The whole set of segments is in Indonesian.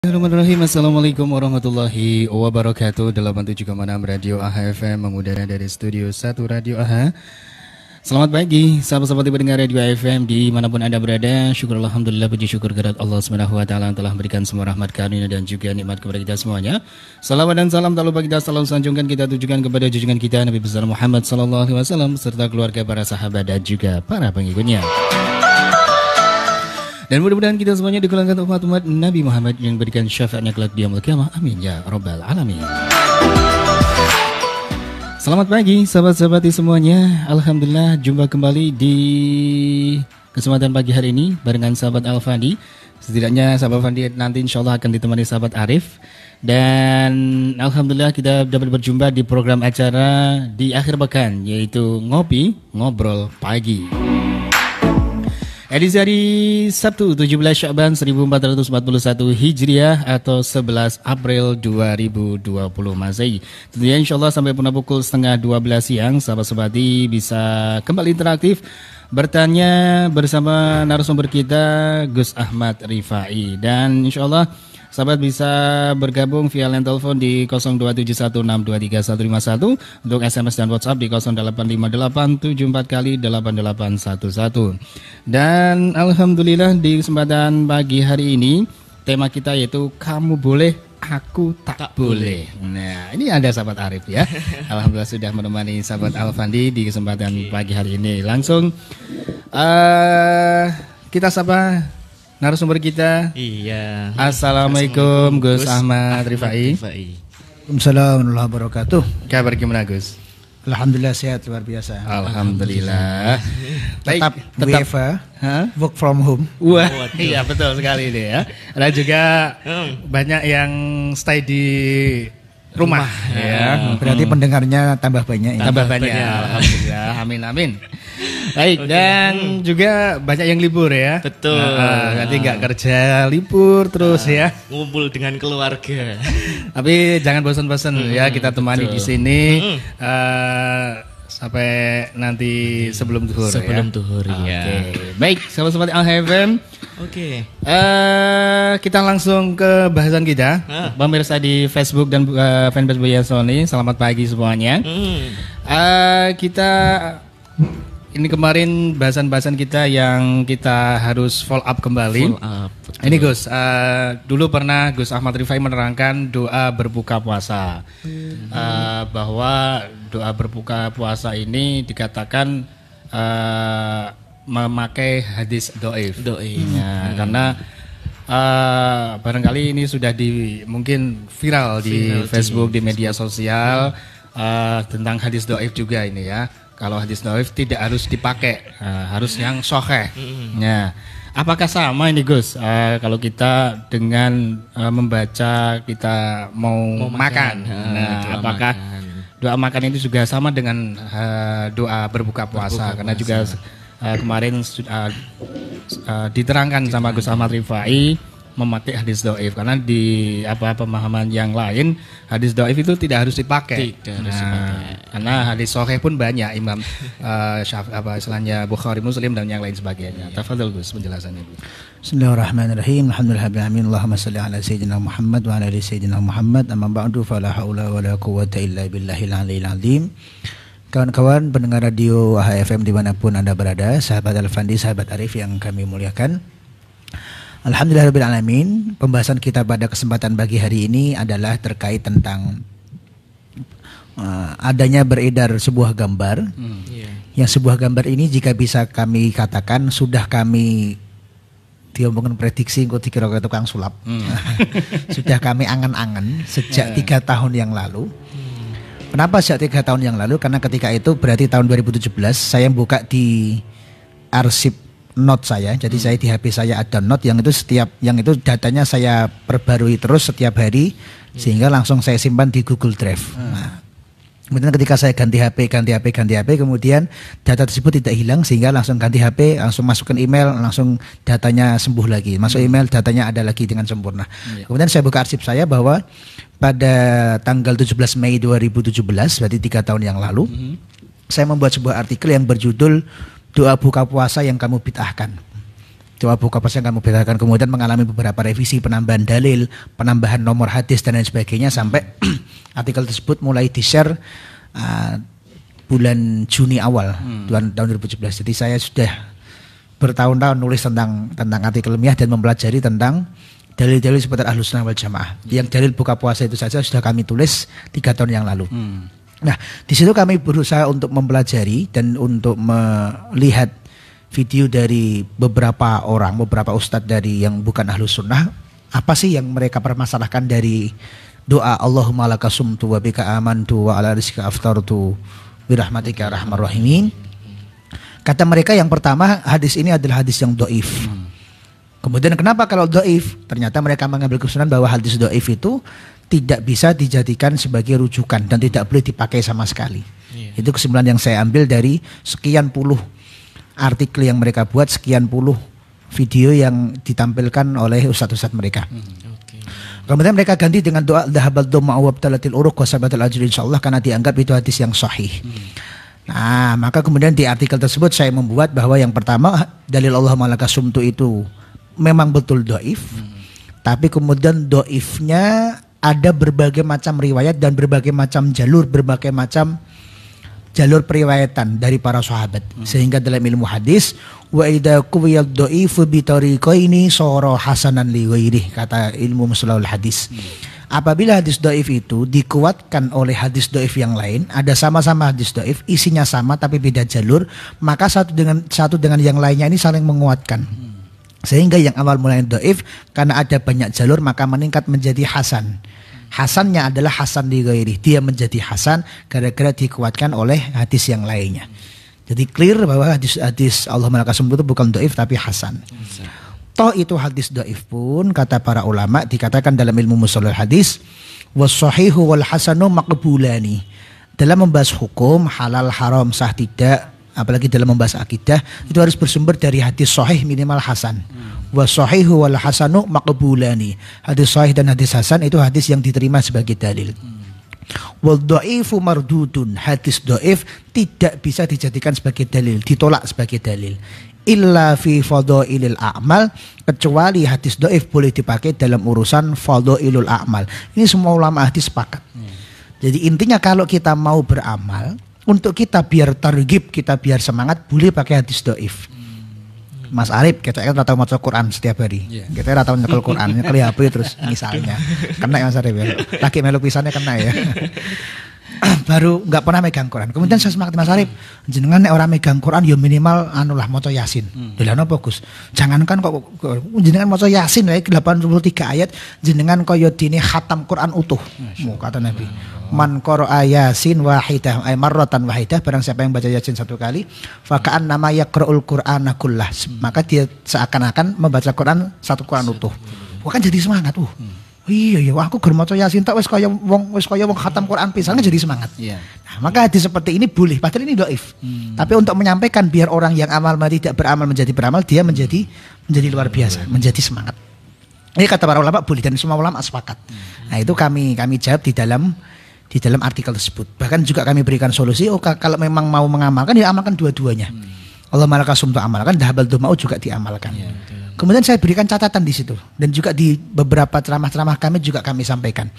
Bismillahirrahmanirrahim. Assalamualaikum warahmatullahi wabarakatuh. 87,6 Radio AHA FM mengudara dari studio 1 Radio AHA. Selamat pagi sahabat-sahabat pendengar Radio AHA FM dimanapun Anda berada. Syukur alhamdulillah, puji syukur kehadirat Allah Subhanahu wa taala telah memberikan semua rahmat karunia dan juga nikmat kepada kita semuanya. Salawat dan salam tak lupa kita selalu sanjungkan, kita tujukan kepada junjungan kita Nabi besar Muhammad sallallahu alaihi wasallam serta keluarga, para sahabat dan juga para pengikutnya. Dan mudah-mudahan kita semuanya dikulangkan umat-umat Nabi Muhammad yang berikan syafaatnya kelak di yaumul qiyamah. Amin ya rabbal alamin. Selamat pagi sahabat-sahabati semuanya. Alhamdulillah jumpa kembali di kesempatan pagi hari ini barengan sahabat Al-Fandi. Setidaknya sahabat Fandi nanti insya Allah akan ditemani sahabat Arif. Dan alhamdulillah kita dapat berjumpa di program acara di akhir pekan, yaitu Ngopi Ngobrol Pagi. Edisi hari Sabtu 17 Sya'ban 1441 Hijriah atau 11 April 2020 Masehi. Tentunya insyaAllah sampai pukul setengah 12 siang sahabat-sahabati bisa kembali interaktif bertanya bersama narasumber kita Gus Ahmad Rifai. Dan insyaAllah sahabat bisa bergabung via line telepon di 0271623151, untuk SMS dan WhatsApp di 085874 kali 8811. Dan alhamdulillah di kesempatan pagi hari ini tema kita yaitu kamu boleh, aku tak boleh. Nah, ini ada sahabat Arif ya. Alhamdulillah sudah menemani sahabat Al-Fandi di kesempatan pagi hari ini. Langsung kita sapa narasumber kita. Iya. Assalamualaikum Gus Ahmad Rifai. Waalaikumsalam warahmatullahi wabarakatuh. Kabar gimana Gus? Alhamdulillah sehat luar biasa. Alhamdulillah. Tetap WFH, work from home. Wah, iya betul sekali ini ya. Ada juga banyak yang stay di rumah ya. Berarti pendengarnya tambah banyak. Tambah banyak. Alhamdulillah. Amin amin. Baik, dan juga banyak yang libur ya. Betul. Nanti nggak kerja, libur terus ya. Ngumpul dengan keluarga. Tapi jangan bosan-bosan ya, kita temani di sini sampai nanti sebelum zuhur ya. Sebelum zuhur ya. Baik, sahabat-sahabat Al-FM. Oke. Kita langsung ke bahasan kita. Pemirsa di Facebook dan fanpage Buya Sony, selamat pagi semuanya. Kita ini kemarin bahasan-bahasan kita yang kita harus follow up kembali. Ini Gus, dulu pernah Gus Ahmad Rifai menerangkan doa berbuka puasa, bahwa doa berbuka puasa ini dikatakan memakai hadis doif. Ya, karena barangkali ini sudah mungkin viral di Facebook, di media sosial tentang hadis doif juga ini ya. Kalau hadis doif tidak harus dipakai, harus yang sahih. Ya. Apakah sama ini Gus? Kalau kita dengan membaca kita mau makan, apakah doa makan itu juga sama dengan doa berbuka puasa? Karena juga kemarin diterangkan sama Gus Ahmad Rifai memakai hadis doif, karena di pemahaman yang lain hadis doif itu tidak harus dipakai. Karena hadis sahih pun banyak, Imam istilahnya Bukhari, Muslim dan yang lain sebagainya. Tafadhol Gus penjelasannya. Bismillahirrahmanirrahim. Alhamdulillahirabbil Allahumma shalli ala sayyidina Muhammad wa ala ali sayyidina Muhammad. Amma ba'du, fala haula wala quwwata illa billahil aliyil azim. Kawan-kawan pendengar radio AHA FM dimanapun Anda berada, sahabat Al-Fandi, sahabat Arif yang kami muliakan, alhamdulillahirabbil alamin. Pembahasan kita pada kesempatan pagi hari ini adalah terkait tentang adanya beredar sebuah gambar. Yang sebuah gambar ini jika bisa kami katakan sudah kami diomongin prediksi engko dikira-kira tukang sulap. Sudah kami angan-angan sejak 3 tahun yang lalu. Kenapa sejak 3 tahun yang lalu? Karena ketika itu berarti tahun 2017 saya buka di arsip note saya, jadi saya di HP saya ada note yang itu datanya saya perbarui terus setiap hari sehingga langsung saya simpan di Google Drive. Nah, kemudian ketika saya ganti HP, kemudian data tersebut tidak hilang sehingga langsung ganti HP, langsung masukkan email, langsung datanya sembuh lagi. Masuk email, datanya ada lagi dengan sempurna. Kemudian saya buka arsip saya bahwa pada tanggal 17 Mei 2017, berarti 3 tahun yang lalu, saya membuat sebuah artikel yang berjudul doa buka puasa yang kamu bid'ahkan. Coba buka pas yang kamu bedakan, kemudian mengalami beberapa revisi, penambahan dalil, penambahan nomor hadis dan lain sebagainya sampai artikel tersebut mulai di-share bulan Juni awal tahun 2017. Jadi saya sudah bertahun-tahun nulis tentang artikel ilmiah dan mempelajari tentang dalil-dalil seputar Ahlus Sunnah wal Jamaah. Yang dalil buka puasa itu saja sudah kami tulis 3 tahun yang lalu. Nah, di situ kami berusaha untuk mempelajari dan untuk melihat video dari beberapa orang, beberapa ustadz dari yang bukan Ahlus Sunnah, apa sih yang mereka permasalahkan dari doa Allahumma laka sumtu wa bika amantu wa ala rizqika aftartu birahmatika arhamar rahimin. Kata mereka yang pertama, hadis ini adalah hadis yang dhaif. Kemudian kenapa kalau dhaif? Ternyata mereka mengambil kesimpulan bahwa hadis dhaif itu tidak bisa dijadikan sebagai rujukan dan tidak boleh dipakai sama sekali. Itu kesimpulan yang saya ambil dari sekian puluh artikel yang mereka buat, sekian puluh video yang ditampilkan oleh ustadz-ustadz mereka. Kemudian mereka ganti dengan doa dhahabad dhamma wa abtalatil uruq wa sabatal ajr insyaallah, karena dianggap itu hadis yang sahih. Nah, maka kemudian di artikel tersebut saya membuat bahwa yang pertama dalil Allahumma laka sumtu itu memang betul dhaif. Tapi kemudian dhaifnya ada berbagai macam riwayat dan berbagai macam jalur, berbagai macam jalur periwayatan dari para sahabat. Sehingga dalam ilmu hadis, wa idza quwiyad dhaifu bi tariqaini sara hasanan li ghairihi, kata ilmu mustalahul hadis. Apabila hadis dhaif itu dikuatkan oleh hadis dhaif yang lain, ada sama-sama hadis dhaif, isinya sama tapi beda jalur, maka satu dengan yang lainnya ini saling menguatkan. Sehingga yang awal mulai dhaif karena ada banyak jalur maka meningkat menjadi hasan. Hasannya adalah hasan li ghairi. Dia menjadi hasan gara-gara dikuatkan oleh hadis yang lainnya. Jadi clear bahwa hadis Allahumma laka sumtu itu bukan dhaif tapi hasan. Toh itu hadis dhaif pun kata para ulama dikatakan dalam ilmu mustalah hadis was-sahihu wal hasanu maqbulani. Dalam membahas hukum halal haram sah tidak, apalagi dalam membahas akidah, itu harus bersumber dari hadis sahih minimal hasan. Was-sahihu wal hasanu maqbulani. Hadis sahih dan hadis hasan itu hadis yang diterima sebagai dalil. Wal dhaifu mardudun. Hadis dhaif tidak bisa dijadikan sebagai dalil, ditolak sebagai dalil. Illa fi fadhailil a'mal, kecuali hadis dhaif boleh dipakai dalam urusan fadhailul a'mal. Ini semua ulama hadis sepakat. Jadi intinya kalau kita mau beramal, untuk kita biar targhib, kita biar semangat, boleh pakai hadis dhaif. Mas Arif, kita kan tahu maca Quran setiap hari. Kita tahu nyekel Quran, nyekel HP terus misalnya. Kena ya Mas Arif ya. Lagi melu pisannya kena ya. Baru nggak pernah megang Quran. Kemudian saya semangat Mas Arif, jenengan nek orang megang Quran ya minimal anulah maca Yasin. Lha napa Gus? Jangankan kok jenengan maca Yasin lagi 83 ayat, jenengan kaya dene khatam Quran utuh. Kata Nabi. Man qara'a Yasin wahidah ay marratan wahidah, barang siapa yang baca Yasin satu kali, fa ka'an nama yaqra'ul Qur'ana kullah, maka dia seakan-akan membaca Quran satu Quran utuh. Bukan jadi semangat. Iya aku ger maca Yasin tak wis kaya wong khatam Quran pisannya jadi semangat. Nah, maka hadis seperti ini boleh, padahal ini dhaif. Tapi untuk menyampaikan biar orang yang amal tidak beramal menjadi beramal, dia menjadi luar biasa, menjadi semangat. Ini kata para ulama boleh dan semua ulama sepakat. Nah, itu kami jawab di dalam artikel tersebut. Bahkan juga kami berikan solusi, kalau memang mau mengamalkan ya amalkan dua-duanya. Allah malaka sumtu amalkan, dhahabal dhumau juga diamalkan. Kemudian saya berikan catatan di situ dan juga di beberapa ceramah-ceramah kami juga kami sampaikan.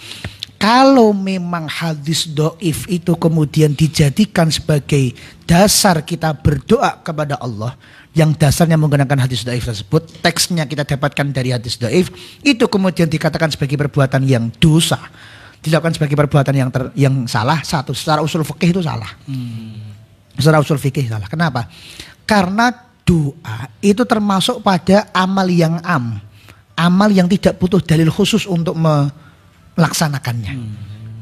Kalau memang hadis dhaif itu kemudian dijadikan sebagai dasar kita berdoa kepada Allah, yang dasarnya menggunakan hadis dhaif tersebut, teksnya kita dapatkan dari hadis dhaif, itu kemudian dikatakan sebagai perbuatan yang dosa, dilakukan sebagai perbuatan yang salah, satu secara usul fikih itu salah. Secara usul fikih salah. Kenapa? Karena doa itu termasuk pada amal yang amal yang tidak butuh dalil khusus untuk melaksanakannya.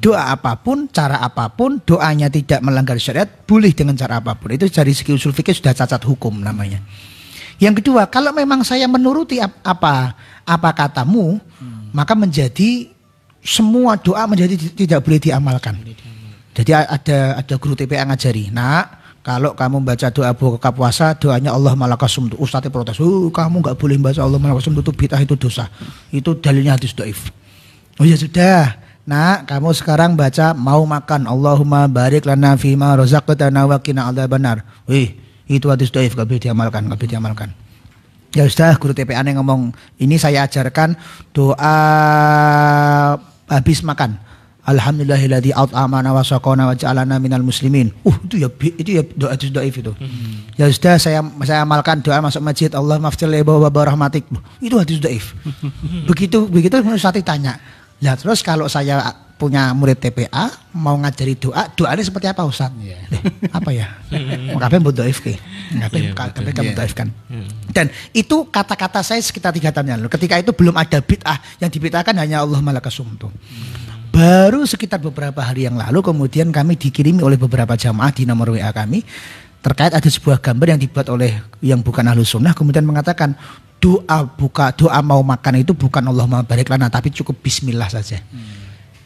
Doa apapun, cara apapun, doanya tidak melanggar syariat, boleh dengan cara apapun. Itu dari segi usul fikih sudah cacat hukum namanya. Yang kedua, kalau memang saya menuruti apa katamu, maka menjadi semua doa menjadi tidak boleh diamalkan. Jadi ada guru TPA ngajari, nak, kalau kamu baca doa buka puasa, doanya Allah malaka sumtu. Ustadznya protes, kamu nggak boleh baca Allah malaka sumtu, itu bid'ah, itu dosa. Itu dalilnya hadis dhaif. Oh ya sudah, nak, kamu sekarang baca mau makan, Allahumma barik lana fima razaqtana wa qina adzabannar. Itu hadis dhaif, nggak boleh diamalkan. Ya sudah, guru TPA yang ngomong, ini saya ajarkan doa habis makan. Alhamdulillahilladzi at'amana wa saqana wa ja'alana minal muslimin. Itu ya doa dhaif itu. Ya sudah, saya amalkan doa masuk masjid, Allah maftir leba wa rahmatik. Itu hadis dhaif. begitu saya tanya. Lah terus kalau saya punya murid TPA mau ngajari doanya seperti apa Ustaz? Apa ya? Kabeh mbok dhaif ki. Kabeh kamu dhaifkan. Dan itu kata-kata saya sekitar 3 tahun yang lalu. Ketika itu belum ada bid'ah, yang dibid'ahkan hanya Allah malakasumtu. Baru sekitar beberapa hari yang lalu kemudian kami dikirimi oleh beberapa jamaah di nomor WA kami terkait ada sebuah gambar yang dibuat oleh yang bukan ahlu sunnah kemudian mengatakan doa mau makan itu bukan Allahumma barik lana tapi cukup bismillah saja.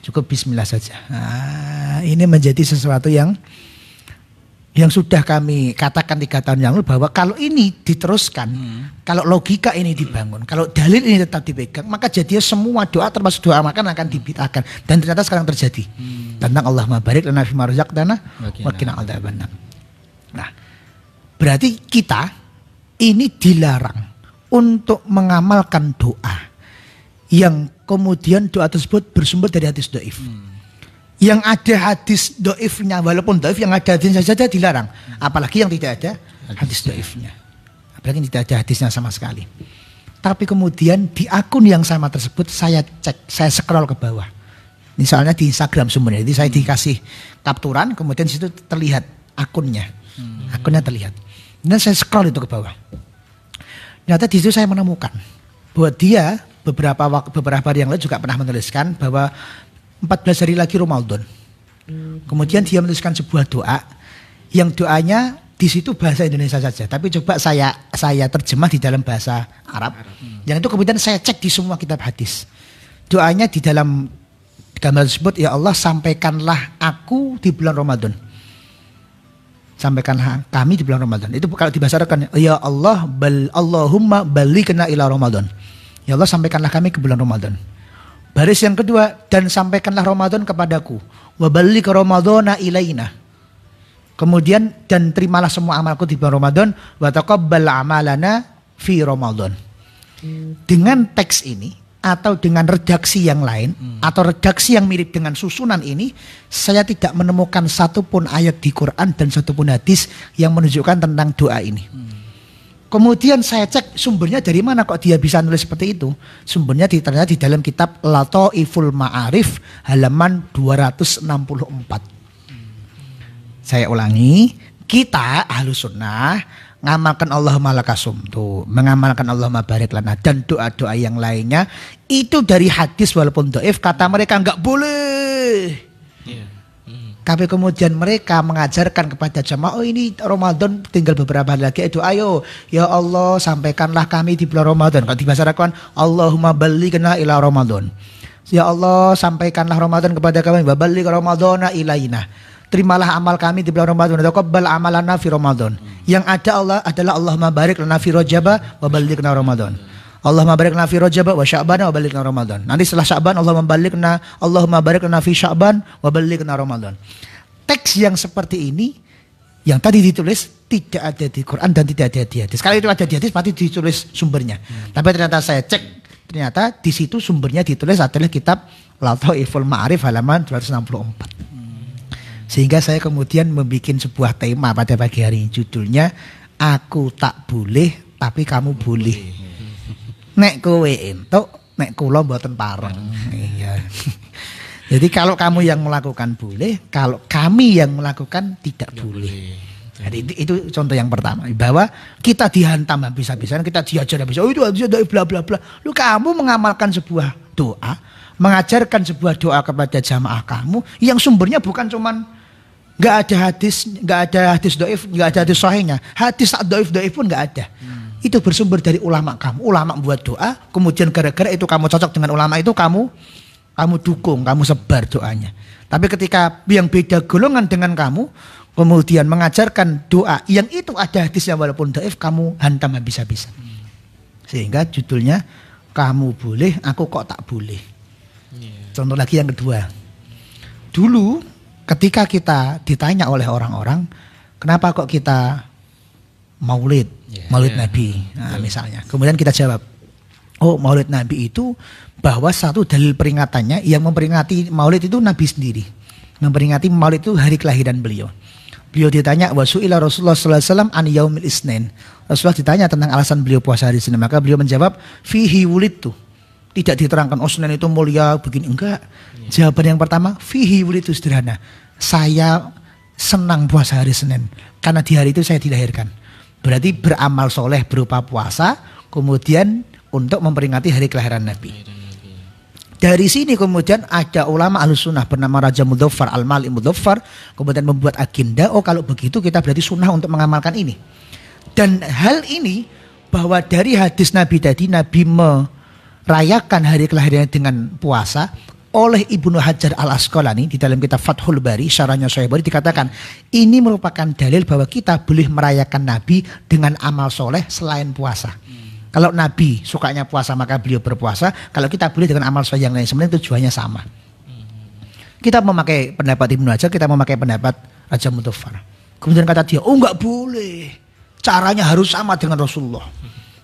Cukup bismillah saja. Nah, ini menjadi sesuatu yang sudah kami katakan 3 tahun yang lalu bahwa kalau ini diteruskan, kalau logika ini dibangun, kalau dalil ini tetap dipegang, maka jadinya semua doa termasuk doa makan akan dibid'ahkan. Dan ternyata sekarang terjadi. Tentang Allahumma barik lana fima razaqtana wa qina adzabannar. Nah, berarti kita ini dilarang untuk mengamalkan doa yang kemudian doa tersebut bersumber dari hadis dhaif. Yang ada hadis dhaifnya, walaupun dhaif yang ada hadisnya saja dilarang. Apalagi yang tidak ada hadis dhaifnya. Apalagi yang tidak ada hadisnya sama sekali. Tapi kemudian di akun yang sama tersebut saya cek, saya scroll ke bawah. Misalnya di Instagram sumbernya, jadi saya dikasih capturan, kemudian di situ terlihat akunnya. Akunnya terlihat. Dan saya scroll itu ke bawah. Ternyata di situ saya menemukan bahwa dia beberapa hari yang lalu juga pernah menuliskan bahwa 14 hari lagi Ramadan. Kemudian dia menuliskan sebuah doa yang doanya di situ bahasa Indonesia saja, tapi coba saya terjemah di dalam bahasa Arab. Yang itu kemudian saya cek di semua kitab hadis. Doanya di dalam gambar tersebut, ya Allah sampaikanlah aku di bulan Ramadan. Sampaikanlah kami di bulan Ramadan. Itu kalau di bahasa Arab kan, ya Allah Allahumma balighna ila Ramadan. Ya Allah sampaikanlah kami ke bulan Ramadan. Baris yang kedua, dan sampaikanlah Ramadan kepadaku. Wa balligh Ramadhana ilaina. Kemudian dan terimalah semua amalku di bulan Ramadan wa taqabbal amalana fi Ramadan. Dengan teks ini atau dengan redaksi yang lain atau redaksi yang mirip dengan susunan ini, saya tidak menemukan satupun ayat di Quran dan satupun hadis yang menunjukkan tentang doa ini. Kemudian saya cek sumbernya dari mana kok dia bisa nulis seperti itu. Sumbernya ternyata di dalam kitab Lataiful Ma'arif halaman 264. Saya ulangi, kita ahlu sunnah ngamalkan Allahumma lakasumtu, mengamalkan Allahumma barik lana dan doa-doa yang lainnya itu dari hadis walaupun dhaif, kata mereka enggak boleh. Tapi kemudian mereka mengajarkan kepada jamaah, oh ini Ramadan tinggal beberapa hari lagi, itu ayo ya Allah sampaikanlah kami di bulan Ramadan. Kalau di bahasa Arab kan Allahumma balighna ila Ramadan. Ya Allah sampaikanlah Ramadan kepada kami, wa baligh Ramadhana ilaina. Terimalah amal kami di bulan Ramadan, taqabbal amalana fi Ramadan. Yang ada Allah adalah Allahumma barik lana fi Rajab wa balighna Ramadan. Allahumma barik lana fi Rajab wa Sya'ban wa balighna Ramadan. Nanti setelah Sya'ban Allahumma barik lana fi Sya'ban wa balighna Ramadan. Teks yang seperti ini yang tadi ditulis tidak ada di Quran dan tidak ada di hadis. Kalau itu ada di hadis pasti ditulis sumbernya. Tapi ternyata saya cek, ternyata di situ sumbernya ditulis adalah kitab Lataiful Ma'arif halaman 264. Sehingga saya kemudian membuat sebuah tema pada pagi hari ini, judulnya Aku Tak Boleh Tapi Kamu Boleh. Nek kowe entuk, nek kula mboten pareng. Iya. Jadi kalau kamu yang melakukan boleh, kalau kami yang melakukan tidak boleh. Jadi itu contoh yang pertama, bahwa kita dihantam habis-habisan, kita diajar habis. Oh itu ada bla bla bla. Lu kamu mengamalkan sebuah doa, mengajarkan sebuah doa kepada jamaah kamu yang sumbernya bukan cuman nggak ada hadis dhaif, nggak ada hadis sahihnya, hadis dhaif pun nggak ada. Itu bersumber dari ulama kamu. Ulama buat doa, kemudian gara-gara itu kamu cocok dengan ulama itu, kamu dukung, kamu sebar doanya. Tapi ketika yang beda golongan dengan kamu, kemudian mengajarkan doa yang itu ada hadisnya walaupun dhaif, kamu hantam habis-habisan. Sehingga judulnya kamu boleh, aku kok tak boleh. Contoh lagi yang kedua. Dulu ketika kita ditanya oleh orang-orang, kenapa kok kita maulid Nabi. Nah, misalnya. Kemudian kita jawab, oh maulid Nabi itu bahwa satu dalil peringatannya yang memperingati maulid itu Nabi sendiri. Memperingati maulid itu hari kelahiran beliau. Beliau ditanya wasu'ila Rasulullah sallallahu alaihi wasallam an yaumil isnin. Rasulullah ditanya tentang alasan beliau puasa hari Senin, maka beliau menjawab fihi wulidtu. Tidak diterangkan oh Senin itu mulia begini, enggak. Jawaban yang pertama fihi wulidtu, sederhana. Saya senang puasa hari Senin karena di hari itu saya dilahirkan. Berarti beramal soleh berupa puasa kemudian untuk memperingati hari kelahiran Nabi. Dari sini kemudian ada ulama Ahlus Sunnah bernama Raja Mudzaffar Al-Mali Mudzaffar kemudian membuat agenda, oh kalau begitu kita berarti sunnah untuk mengamalkan ini. Dan hal ini bahwa dari hadis Nabi tadi, Nabi merayakan hari kelahirannya dengan puasa, oleh Ibnu Hajar Al-Asqalani di dalam kitab Fathul Bari, syarahnya Sahih Bukhari dikatakan ini merupakan dalil bahwa kita boleh merayakan Nabi dengan amal soleh selain puasa. Kalau Nabi sukanya puasa maka beliau berpuasa. Kalau kita boleh dengan amal soleh yang lain, sebenarnya tujuannya sama. Kita memakai pendapat Ibnu Hajar, kita memakai pendapat Raja Mudzaffar. Kemudian kata dia, oh enggak boleh. Caranya harus sama dengan Rasulullah.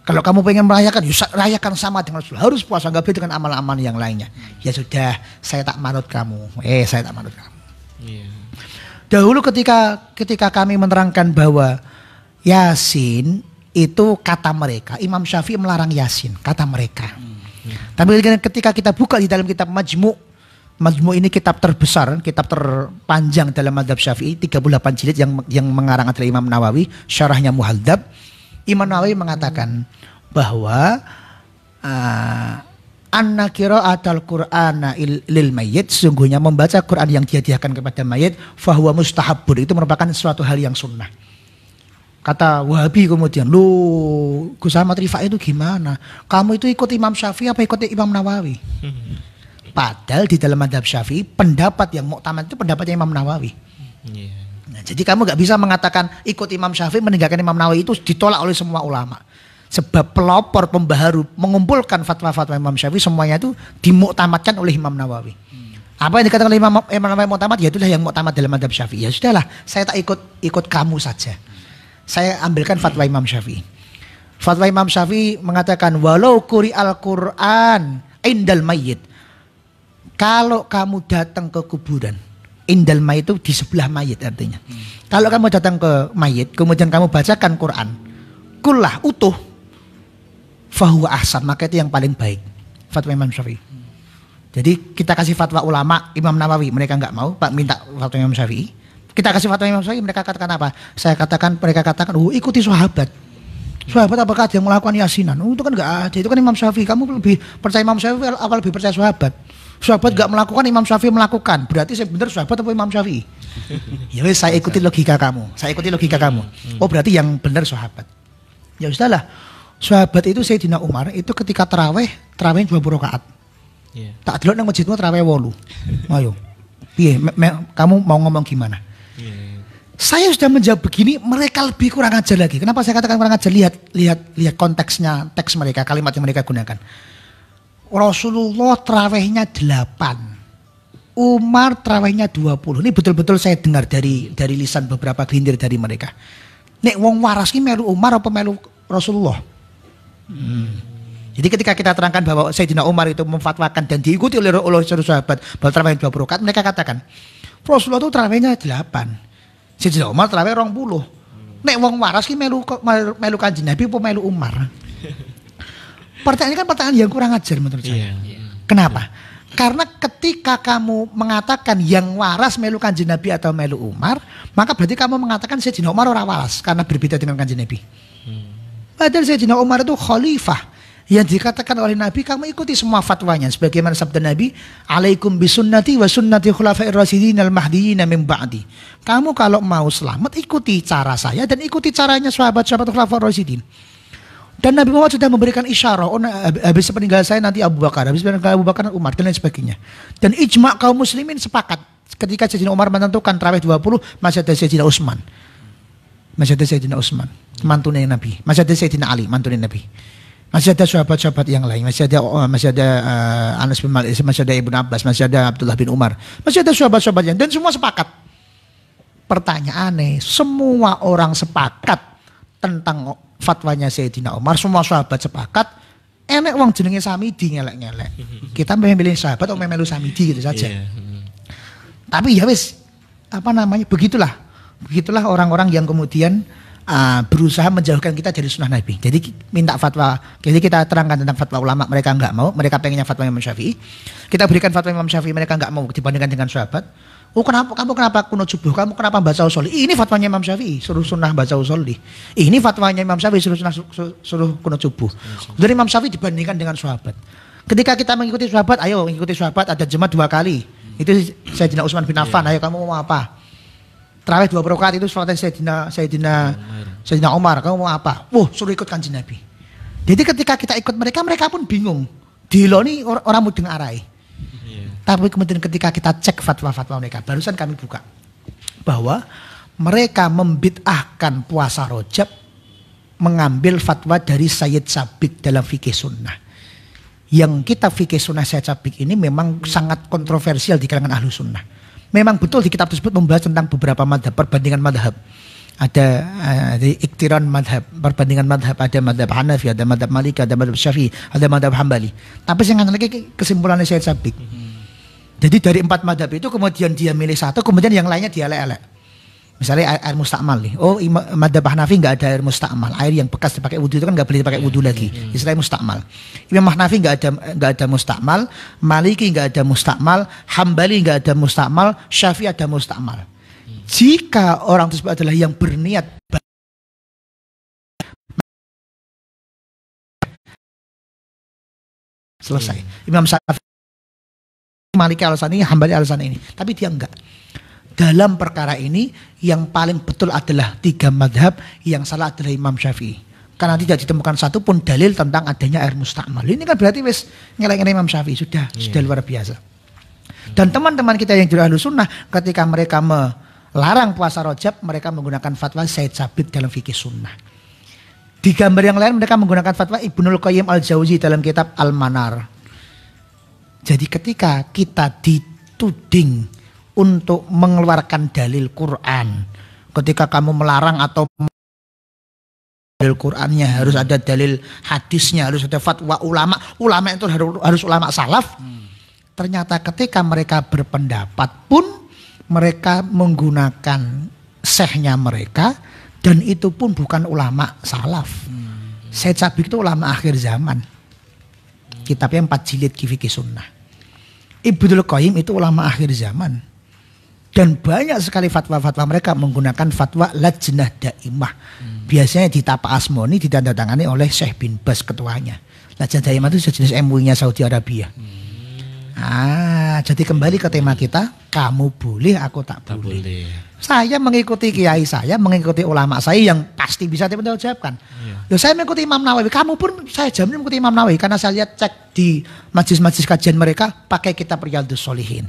Kalau kamu pengen merayakan, rayakan sama dengan Rasulullah. Harus puasa, enggak boleh dengan amal-amal yang lainnya. Ya sudah, saya tak manut kamu. Saya tak manut kamu. Dahulu ketika kami menerangkan bahwa Yasin itu kata mereka, Imam Syafi'i melarang Yasin, kata mereka. Tapi ketika kita buka di dalam kitab Majmu' ini kitab terbesar, kitab terpanjang dalam mazhab Syafi'i, 38 jilid yang mengarang adalah Imam Nawawi, syarahnya Muhadzab. Imam Nawawi mengatakan bahwa anna qira'atal Qur'ana lil mayyit, sesungguhnya membaca Quran yang dihadiahkan kepada mayit, fahuwa mustahabbun, itu merupakan suatu hal yang sunnah. Kata Wahabi kemudian, loh Gus Ahmad Rifai itu gimana? Kamu itu ikut Imam Syafi'i apa ikut Imam Nawawi? Padahal di dalam mazhab Syafi'i pendapat yang muktamad itu pendapatnya Imam Nawawi. Nah, jadi kamu gak bisa mengatakan ikut Imam Syafi'i meninggalkan Imam Nawawi, itu ditolak oleh semua ulama. Sebab pelopor pembaharu mengumpulkan fatwa-fatwa Imam Syafi'i semuanya itu dimuktamadkan oleh Imam Nawawi. Apa yang dikatakan oleh Imam Nawawi muktamad, ya itulah yang muktamad dalam mazhab Syafi'i. Ya sudahlah, saya tak ikut kamu saja. Saya ambilkan fatwa Imam Syafi'i. Fatwa Imam Syafi'i mengatakan walau quri al-Qur'an indal mayyit. Kalau kamu datang ke kuburan, indal mayyit itu di sebelah mayit artinya. Kalau kamu datang ke mayit kemudian kamu bacakan Quran, kullah utuh, fahuwa ahsan, maka itu yang paling baik. Fatwa Imam Syafi'i. Jadi kita kasih fatwa ulama Imam Nawawi, mereka enggak mau, Pak minta fatwa Imam Syafi'i. Kita kasih fatwa Imam Syafi'i, mereka katakan apa? Mereka katakan, ikuti sahabat. Sahabat apakah ada yang melakukan yasinan? Itu kan enggak ada, itu kan Imam Syafi'i. Kamu lebih percaya Imam Syafi'i apa lebih percaya sahabat? Sahabat enggak melakukan, Imam Syafi'i melakukan. Berarti saya benar sahabat atau Imam Syafi'i? Ya wes, saya ikuti logika kamu. Oh berarti yang benar sahabat. Ya sudahlah. Sahabat itu Sayyidina Umar itu ketika tarawih 20 rakaat. Tak delok nang masjidmu tarawih 8. Ayo. Piye kamu mau ngomong gimana? Saya sudah menjawab begini, mereka lebih kurang ajar lagi. Kenapa saya katakan kurang ajar? Lihat konteksnya, teks mereka, kalimat yang mereka gunakan. Rasulullah tarawihnya 8, Umar tarawihnya 20. Ini betul-betul saya dengar dari lisan beberapa gelintir dari mereka. Nek wong waras ki melu Umar apa melu Rasulullah? Jadi ketika kita terangkan bahwa Sayyidina Umar itu memfatwakan dan diikuti oleh seluruh sahabat bahwa tarawih 20 rakaat, mereka katakan Rasulullah itu tarawihnya 8. Sayyidina Umar tarawih 20. Nek wong waras ki melu Kanjeng Nabi apa melu Umar? Pertanyaan kan pertanyaan yang kurang ajar menurut saya. Kenapa? Karena ketika kamu mengatakan yang waras melu Kanjeng Nabi atau melu Umar, maka berarti kamu mengatakan Sayyidina Umar ora waras karena berbeda dengan Kanjeng Nabi. Padahal Sayyidina Umar itu khalifah yang dikatakan oleh Nabi, kamu ikuti semua fatwanya sebagaimana sabda Nabi, alaikum bisunnati wa sunnati khulafair rasyidin al-mahdiyyin min ba'di. Kamu kalau mau selamat ikuti cara saya dan ikuti caranya sahabat-sahabat khulafair rasyidin. Dan Nabi Muhammad sudah memberikan isyarah, habis peninggalan saya nanti Abu Bakar, habis peninggalan Abu Bakar Umar dan lain sebagainya. Dan ijma kaum muslimin sepakat ketika Sayyidina Umar menentukan tarawih 20, masih ada Sayyidina Utsman. Mantunya Nabi. Masih ada Sayyidina Ali, mantunya Nabi. Masih ada sahabat-sahabat yang lain, masih ada Anas bin Malik, masih ada Ibnu Abbas, masih ada Abdullah bin Umar, masih ada sahabat-sahabat yang, dan semua sepakat. Pertanyaannya, semua orang sepakat tentang fatwanya Sayyidina Umar, semua sahabat sepakat, enek wong jenenge Samidi ngelek-ngelek. Kita memilih sahabat atau memilih Samidi gitu saja. Tapi ya wis, begitulah orang-orang yang kemudian berusaha menjauhkan kita dari sunnah Nabi. Jadi minta fatwa, jadi kita terangkan tentang fatwa ulama, mereka enggak mau, mereka pengennya fatwa Imam Syafi'i. Kita berikan fatwa Imam Syafi'i, mereka enggak mau dibandingkan dengan sahabat. Oh kenapa kunut subuh, kamu kenapa baca usholi? Ini fatwanya Imam Syafi'i, suruh sunnah baca usholi. Ini fatwanya Imam Syafi'i, suruh kunut subuh. Jadi Imam Syafi'i dibandingkan dengan sahabat. Ketika kita mengikuti sahabat, ayo mengikuti sahabat, ada jemaah 2 kali. Itu Sayyidina Utsman bin Affan, ayo kamu mau apa? Tarawih 2 rakaat itu sholatnya Sayyidina Umar, kamu mau apa? Suruh ikut kanjeng Nabi. Jadi ketika kita ikut mereka pun bingung. Dilo ini orang mudeng arai. Tapi kemudian ketika kita cek fatwa-fatwa mereka, barusan kami buka bahwa mereka membid'ahkan puasa Rajab mengambil fatwa dari Sayyid Sabiq dalam fikih sunnah. Yang kita fikih sunnah Sayyid Sabiq ini memang sangat kontroversial di kalangan ahlu sunnah. Memang betul di kitab tersebut membahas tentang beberapa madhab, perbandingan madhab. Ada iktiran madhab, perbandingan madhab, ada madhab Hanafi, ada madhab Maliki, ada madhab Syafi'i, ada madhab Hambali. Tapi yang lagi kesimpulannya Sayyid Sabiq. Jadi dari 4 madhab itu kemudian dia milih satu, kemudian yang lainnya dia elek-elek. Misalnya air mustakmal nih. Madhab Hanafi nggak ada air mustakmal. Air yang bekas dipakai wudhu itu kan nggak boleh dipakai wudhu lagi. Istilahnya mustakmal. Imam Hanafi nggak ada mustakmal. Maliki nggak ada mustakmal. Hambali nggak ada mustakmal. Syafi'i ada mustakmal. Jika orang tersebut adalah yang berniat selesai. Imam Syafi'i, Maliki alasan ini, Hambali alasan ini. Tapi dia enggak. Dalam perkara ini yang paling betul adalah 3 madhab, yang salah adalah Imam Syafi'i. Karena tidak ditemukan satu pun dalil tentang adanya air mustakmal. Ini kan berarti wis ngeleng-ngeleng Imam Syafi'i sudah luar biasa. Dan teman-teman kita yang juga ahlu sunnah, ketika mereka melarang puasa Rajab, mereka menggunakan fatwa Sayyid Sabiq dalam fikih sunnah. Di gambar yang lain mereka menggunakan fatwa Ibnul Qayyim al-Jauzi dalam kitab Al-Manar. Jadi ketika kita dituding untuk mengeluarkan dalil Quran, ketika kamu melarang atau dalil Qurannya harus ada dalil hadisnya, harus ada fatwa ulama itu harus ulama salaf. Ternyata ketika mereka berpendapat pun mereka menggunakan syekhnya mereka, dan itu pun bukan ulama salaf. Sayyid Sabiq itu ulama akhir zaman. Kitabnya 4 jilid fikih sunnah. Ibnul Qayyim itu ulama akhir zaman. Dan banyak sekali fatwa-fatwa mereka menggunakan fatwa lajnah daimah. Biasanya di Tapa Asmoni ditandatangani oleh Syekh bin Bas ketuanya. Lajnah daimah itu sejenis MUI-nya Saudi Arabia. Jadi kembali ke tema kita, kamu boleh, aku tak boleh. Saya mengikuti kiai saya, mengikuti ulama saya yang pasti bisa dipertanggungjawabkan. Ya saya mengikuti Imam Nawawi, kamu pun saya jamin mengikuti Imam Nawawi karena saya lihat cek di majlis-majlis kajian mereka pakai kitab Riyadhus Shalihin.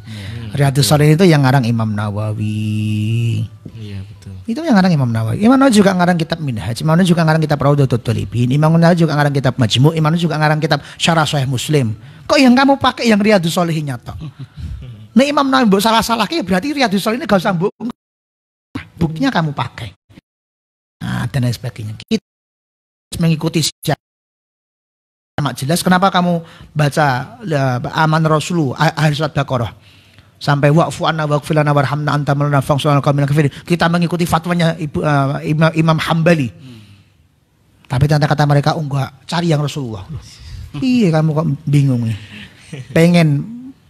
Riyadhus Shalihin itu yang ngarang Imam Nawawi. Iya betul. Itu yang ngarang Imam Nawawi. Imam Nawawi juga ngarang kitab Minhaj, Imam Nawawi juga ngarang kitab Raudhatul Thalibin, Imam Nawawi juga ngarang kitab Majmu', Imam Nawawi juga ngarang kitab Syarah Sahih Muslim. Kok yang kamu pakai yang Riyadhus Shalihin nyata? Nah Imam Nawawi mbok salah-salah ya berarti Riyadhus Shalihin gak usah mbok. Buktinya kamu pakai. Dan lain sebagainya. Kita mengikuti sejarah. Jelas kenapa kamu baca Aman Rasulu akhir surat Baqarah sampai wa'fu anna waghfir lana warhamna anta maulana fansurnal qauminal kafirin. Kita mengikuti fatwanya Imam Hambali. Tapi ternyata kata mereka enggak, cari yang Rasulullah. Iya kamu kok bingung nih. Pengen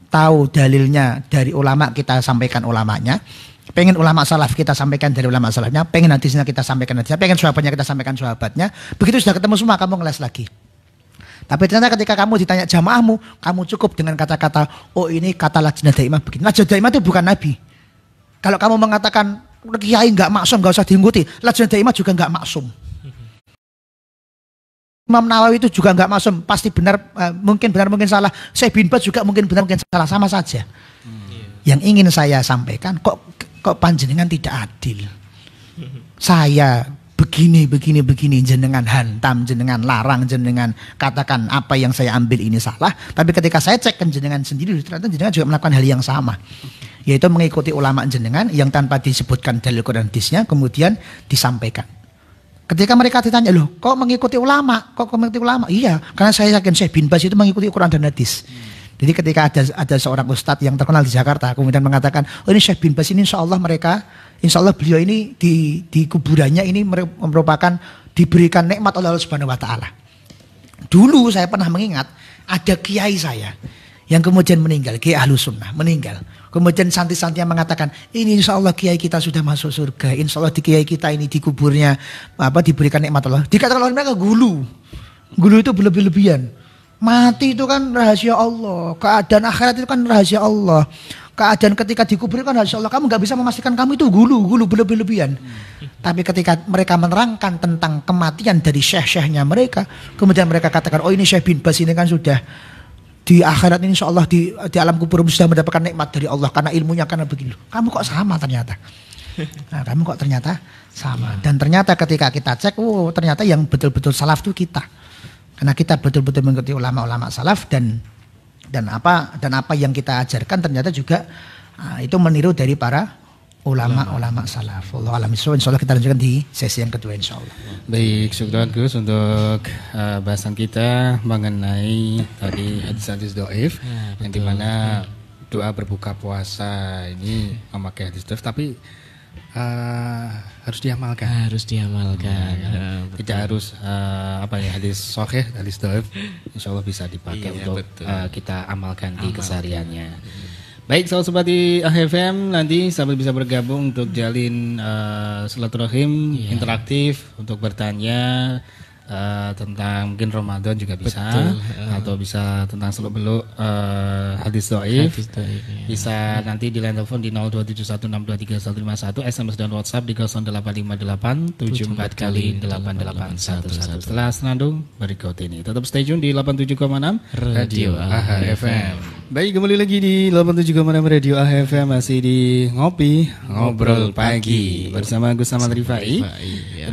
tahu dalilnya dari ulama, kita sampaikan ulamanya. Pengen ulama salaf, kita sampaikan dari ulama salafnya. Pengen hadisnya, kita sampaikan hadisnya. Pengen sahabatnya, kita sampaikan sahabatnya. Begitu sudah ketemu semua, kamu ngeles lagi. Tapi ternyata ketika kamu ditanya jamaahmu, kamu cukup dengan kata-kata, oh ini kata lajnah daimah begini. Lajnah daimah itu bukan nabi. Kalau kamu mengatakan kiai nggak maksum, nggak usah diikuti. Lajnah daimah juga nggak maksum. Imam Nawawi itu juga nggak maksum, pasti benar, mungkin salah. Syekh bin Baz juga mungkin benar, mungkin salah, sama saja. Yang ingin saya sampaikan, kok panjenengan tidak adil. Saya begini jenengan hantam, jenengan larang, jenengan katakan apa yang saya ambil ini salah. Tapi ketika saya cek jenengan sendiri, ternyata jenengan juga melakukan hal yang sama, yaitu mengikuti ulama jenengan yang tanpa disebutkan dalil Quran hadisnya kemudian disampaikan. Ketika mereka ditanya, loh kok mengikuti ulama? Kok mengikuti ulama? Iya, karena saya yakin Syekh bin Baz itu mengikuti Quran dan hadis. Jadi ketika ada seorang ustadz yang terkenal di Jakarta, kemudian mengatakan, oh ini Syekh bin Baz ini insya Allah beliau ini di kuburannya ini merupakan diberikan nikmat oleh Allah Subhanahu Wa Taala. Dulu saya pernah mengingat ada kiai saya yang kemudian meninggal, kiai Ahlus Sunnah meninggal. Kemudian santri-santri yang mengatakan, ini insya Allah kiai kita sudah masuk surga. Insya Allah di kiai kita ini di kuburnya diberikan nikmat Allah. Dikatakan oleh mereka gulu itu berlebih-lebihan. Mati itu kan rahasia Allah. Keadaan akhirat itu kan rahasia Allah. Keadaan ketika dikubur itu kan rahasia Allah. Kamu gak bisa memastikan kamu itu gulu berlebih-lebihan. Tapi ketika mereka menerangkan tentang kematian dari syekh-syekhnya mereka, kemudian mereka katakan, oh ini Syekh bin Baz ini kan sudah di akhirat ini insya Allah di alam kubur sudah mendapatkan nikmat dari Allah karena ilmunya karena begini. Kamu kok sama ternyata. Nah, kamu kok ternyata sama. Dan ternyata ketika kita cek, ternyata yang betul-betul salaf itu kita. Karena kita betul-betul mengikuti ulama-ulama salaf dan apa yang kita ajarkan ternyata juga itu meniru dari para ulama salaf. Allah alam insya Allah kita lanjutkan di sesi yang kedua insya Allah. Baik, syukran Gus untuk bahasan kita mengenai tadi hadis-hadis doif yang dimana doa berbuka puasa ini memakai hadis doif tapi harus diamalkan. Tidak harus hadis sahih, hadis doif insya Allah bisa dipakai untuk kita amalkan di kesehariannya. Baik, sahabat di AHFM, nanti sahabat bisa bergabung untuk jalin silaturahim interaktif untuk bertanya tentang mungkin Ramadan juga bisa. Betul. Atau bisa tentang seluk-beluk hadis dhaif. Bisa nanti di line telepon di 02716235151, SMS dan WhatsApp di 0858 74 kali 8811. Setelah senandung berikut ini tetap stay tune di 87,6 Radio AHFM. Baik, kembali lagi di 87,6 Radio AHFM, masih di Ngobrol Pagi bersama Gus Samad Rifai.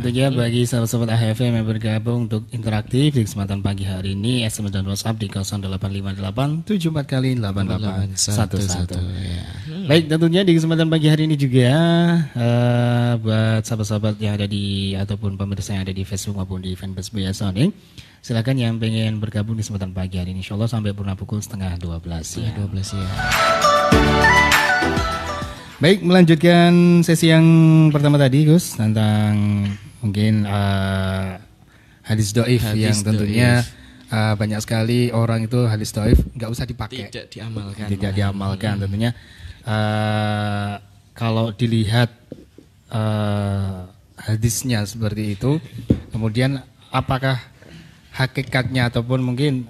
Tentunya bagi sahabat-sahabat AHFM yang bergabung untuk interaktif di kesempatan pagi hari ini, SMS dan WhatsApp di 0858 74 kali 8811. Baik, tentunya di kesempatan pagi hari ini juga buat sahabat-sahabat yang ada di ataupun pemirsa yang ada di Facebook maupun di fanpage Buya Sony, silakan yang pengen bergabung di kesempatan pagi hari ini, insyaallah sampai pukul 11:30 ya. 12 ya. Baik, melanjutkan sesi yang pertama tadi Gus tentang mungkin hadis doif yang tentunya banyak sekali orang itu hadis doif nggak usah dipakai, tidak diamalkan tentunya. Kalau dilihat hadisnya seperti itu, kemudian apakah hakikatnya ataupun mungkin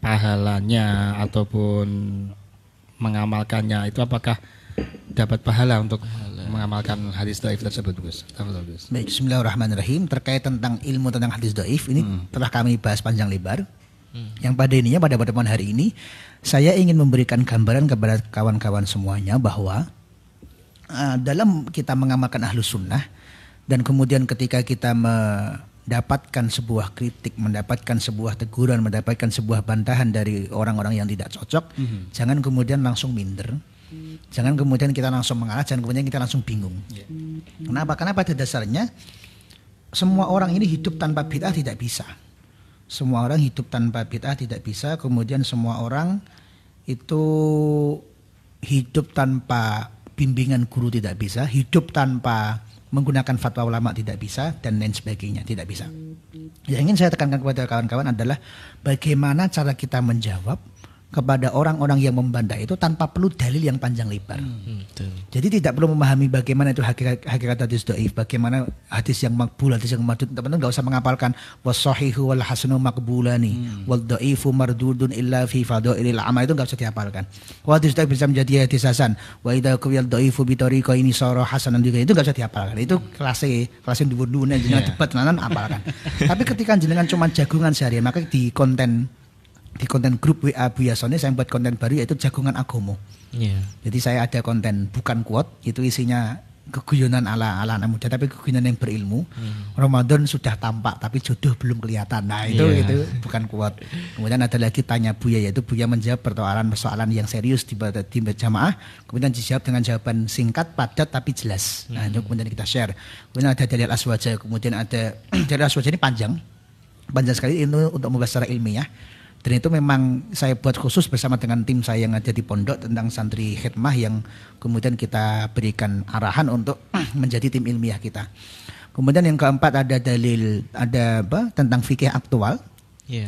pahalanya ataupun mengamalkannya itu apakah dapat pahala untuk mengamalkan hadis dhaif tersebut Gus? Baik, bismillahirrahmanirrahim. Terkait tentang ilmu tentang hadis dhaif ini telah kami bahas panjang lebar. Yang pada pertemuan hari ini saya ingin memberikan gambaran kepada kawan-kawan semuanya bahwa dalam kita mengamalkan ahlus sunnah dan kemudian ketika kita mendapatkan sebuah kritik, mendapatkan sebuah teguran, mendapatkan sebuah bantahan dari orang-orang yang tidak cocok, jangan kemudian langsung minder, jangan kemudian kita langsung mengalah, jangan kemudian kita langsung bingung. Kenapa? Karena pada dasarnya semua orang ini hidup tanpa bid'ah tidak bisa. Semua orang hidup tanpa bid'ah tidak bisa, kemudian semua orang itu hidup tanpa bimbingan guru tidak bisa, hidup tanpa menggunakan fatwa ulama tidak bisa, dan lain sebagainya tidak bisa. Yang ingin saya tekankan kepada kawan-kawan adalah bagaimana cara kita menjawab kepada orang-orang yang membantah itu tanpa perlu dalil yang panjang lebar. Jadi tidak perlu memahami bagaimana itu hakikat hadis dhaif, bagaimana hadis yang makbul, hadis yang mardud. Teman-teman enggak usah menghafalkan was-sahihu wal hasanu maqbulani wal dhaifu mardudun illa fi fadailil amal, itu enggak usah dihafalkan. Hadis dhaif bisa menjadi hadis hasan. Wa idza qawiyal dhaifu bi tariqa ini sara hasanan juga, itu enggak usah dihafalkan. Itu kelas dhuwur-dhuwurne jenengan debat tenanan hafalkan. Tapi ketika jenengan cuma jagungan sehari, maka di konten grup WA Buya Sony saya buat konten baru yaitu jagungan agomo. Jadi saya ada konten bukan quote, itu isinya keguyonan ala anak muda, tapi keguyonan yang berilmu. Ramadan sudah tampak tapi jodoh belum kelihatan. Nah itu bukan kuat. Kemudian ada lagi tanya Buya, yaitu Buya menjawab persoalan yang serius di jamaah. Kemudian dijawab dengan jawaban singkat, padat tapi jelas. Nah itu kemudian kita share. Kemudian ada dalil aswaja. Kemudian ada dalil aswaja ini panjang sekali itu untuk membahas secara ilmiah. Dan itu memang saya buat khusus bersama dengan tim saya yang ada di pondok tentang santri khidmah yang kemudian kita berikan arahan untuk menjadi tim ilmiah kita. Kemudian yang keempat ada dalil, ada tentang fikih aktual.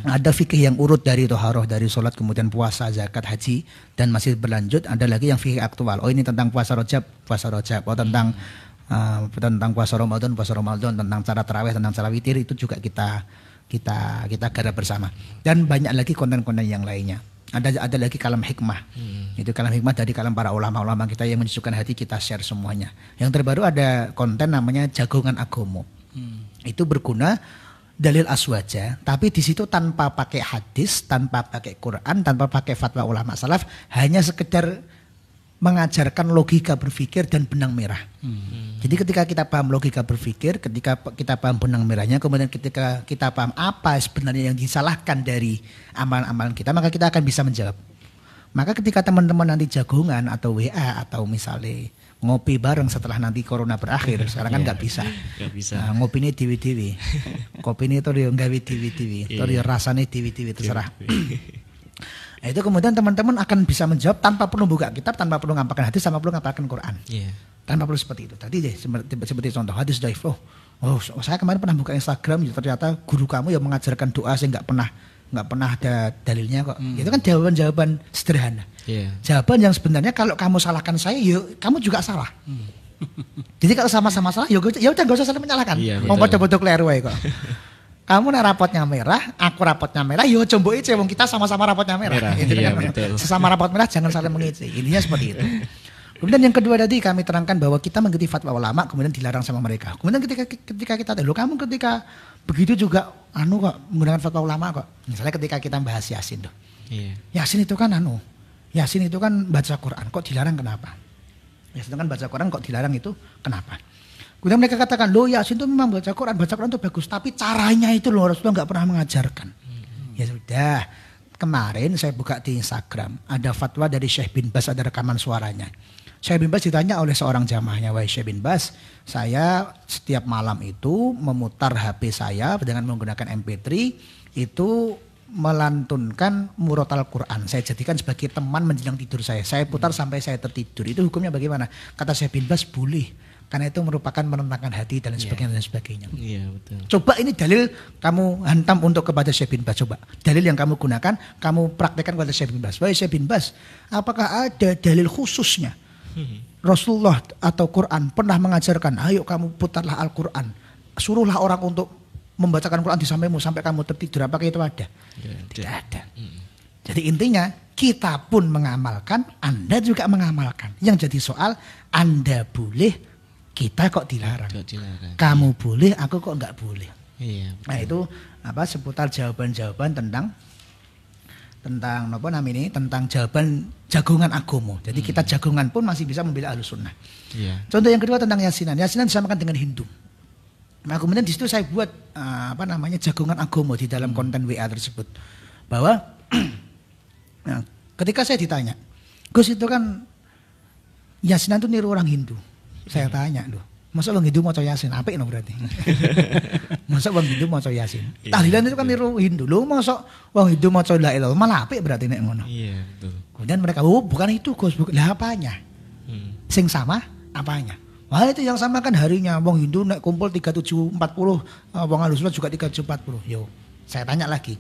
Ada fikih yang urut dari toharoh, dari sholat, kemudian puasa, zakat, haji, dan masih berlanjut. Ada lagi yang fikih aktual. Oh ini tentang puasa rojab. Oh tentang puasa Ramadan, tentang cara tarawih, tentang cara witir, itu juga kita garap bersama. Dan banyak lagi konten-konten yang lainnya. Ada lagi kalam hikmah. Itu kalam hikmah dari kalam para ulama-ulama kita yang menyusukan hati, kita share semuanya. Yang terbaru ada konten namanya Jagongan Agomo. Itu berguna dalil aswaja, tapi di situ tanpa pakai hadis, tanpa pakai Quran, tanpa pakai fatwa ulama salaf, hanya sekedar mengajarkan logika berpikir dan benang merah. Jadi ketika kita paham logika berpikir, ketika kita paham benang merahnya, kemudian ketika kita paham apa sebenarnya yang disalahkan dari amalan-amalan kita, maka kita akan bisa menjawab. Maka ketika teman-teman nanti jagongan atau WA atau misalnya ngopi bareng setelah nanti corona berakhir, sekarang kan nggak bisa. Nah, ngopi ini dewi-dewi, kopi ini itu dia nggawi dewi-dewi, itu dia rasanya dewi-dewi, terserah. Nah, itu kemudian teman-teman akan bisa menjawab tanpa perlu buka kitab, tanpa perlu ngapakan hadis, tanpa perlu ngapakan Quran. Tanpa perlu seperti itu. Tadi deh seperti contoh hadis dhaif. Oh, saya kemarin pernah buka Instagram, ternyata guru kamu yang mengajarkan doa saya nggak pernah ada dalilnya kok. Itu kan jawaban sederhana. Jawaban yang sebenarnya kalau kamu salahkan saya, yuk kamu juga salah. Jadi kalau sama-sama salah, ya udah nggak usah saling menyalahkan. Mau bodoh-bodoh keliru kok. Kamu nak rapotnya merah, aku rapotnya merah, yo coba aja wong kita sama-sama rapotnya merah. Itu kan sesama rapot merah jangan saling mengisi. Intinya seperti itu. Kemudian yang kedua tadi kami terangkan bahwa kita mengikuti fatwa ulama kemudian dilarang sama mereka. Kemudian ketika kita tahu, kamu ketika begitu juga kok menggunakan fatwa ulama kok. Misalnya ketika kita bahas Yasin tuh. Yasin itu kan Yasin itu kan baca Quran, kok dilarang kenapa? Yasin itu kan baca Quran kok dilarang itu kenapa? Kemudian mereka katakan, loh Yasin itu memang baca Quran itu bagus, tapi caranya itu loh Rasulullah nggak pernah mengajarkan. Ya sudah, kemarin saya buka di Instagram, ada fatwa dari Syekh bin Bas, ada rekaman suaranya. Syekh bin Bas ditanya oleh seorang jamaahnya, wahai Syekh bin Bas, saya setiap malam itu memutar HP saya dengan menggunakan MP3, itu melantunkan murotal Quran. Saya jadikan sebagai teman menjelang tidur saya. Saya putar sampai saya tertidur. Itu hukumnya bagaimana? Kata Syekh bin Bas, boleh. Karena itu merupakan menenangkan hati dan sebagainya. Iya, betul. Coba ini dalil kamu hantam untuk kepada Syekh bin Bas. Coba dalil yang kamu gunakan, kamu praktekkan kepada Syekh bin Bas. Wahai Syekh bin Bas, apakah ada dalil khususnya Rasulullah atau Quran pernah mengajarkan, ayo kamu putarlah Al-Quran, suruhlah orang untuk membacakan Quran di sampingmu sampai kamu tertidur. Apakah itu ada? Tidak ada. Jadi intinya kita pun mengamalkan, Anda juga mengamalkan. Yang jadi soal, Anda boleh, kita kok dilarang. Kamu boleh, aku kok nggak boleh. Iya, nah itu seputar jawaban-jawaban tentang apa namanya ini, tentang jawaban jagongan agomo. Jadi kita jagongan pun masih bisa membela Ahlus Sunnah. Iya. Contoh yang kedua tentang Yasinan. Yasinan disamakan dengan Hindu. Nah kemudian di situ saya buat jagongan agomo di dalam konten WA tersebut, bahwa nah, ketika saya ditanya, Gus itu kan Yasinan itu niru orang Hindu. Saya tanya, loh, masa orang Hindu mau Yasin? Apa itu berarti? Masa orang Hindu mau Yasin? Tahlilan itu kan niru Hindu. Loh, masa orang Hindu mau la ilaha malah apa berarti nek ngono? Iya, betul. Kemudian mereka, oh bukan itu Gus, lah apanya? Sing sama apanya? Wah itu yang sama kan harinya. Wong Hindu nek kumpul 3740, wong Ahlus Sunnah juga 3740. Yo, saya tanya lagi.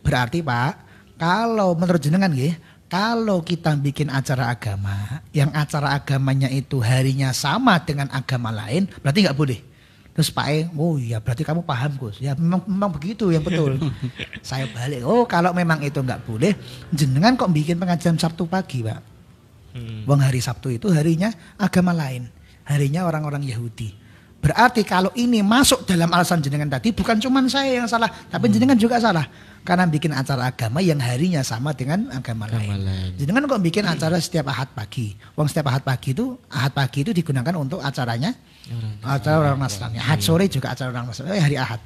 Berarti Pak, kalau menurut jenengan nggih, kalau kita bikin acara agama, yang acara agamanya itu harinya sama dengan agama lain, berarti nggak boleh. Terus Pak oh iya berarti kamu paham Gus. Ya memang begitu yang betul. Saya balik, oh kalau memang itu nggak boleh, jenengan kok bikin pengajian Sabtu pagi Pak. Wong hari Sabtu itu harinya agama lain, harinya orang-orang Yahudi. Berarti kalau ini masuk dalam alasan jenengan tadi, bukan cuma saya yang salah, tapi jenengan juga salah. Karena bikin acara agama yang harinya sama dengan agama lain. Jenengan kok bikin acara setiap Ahad pagi. Setiap Ahad pagi itu digunakan untuk acaranya acara orang Nasrani. Ahad sore juga acara orang Nasrani. Hari Ahad.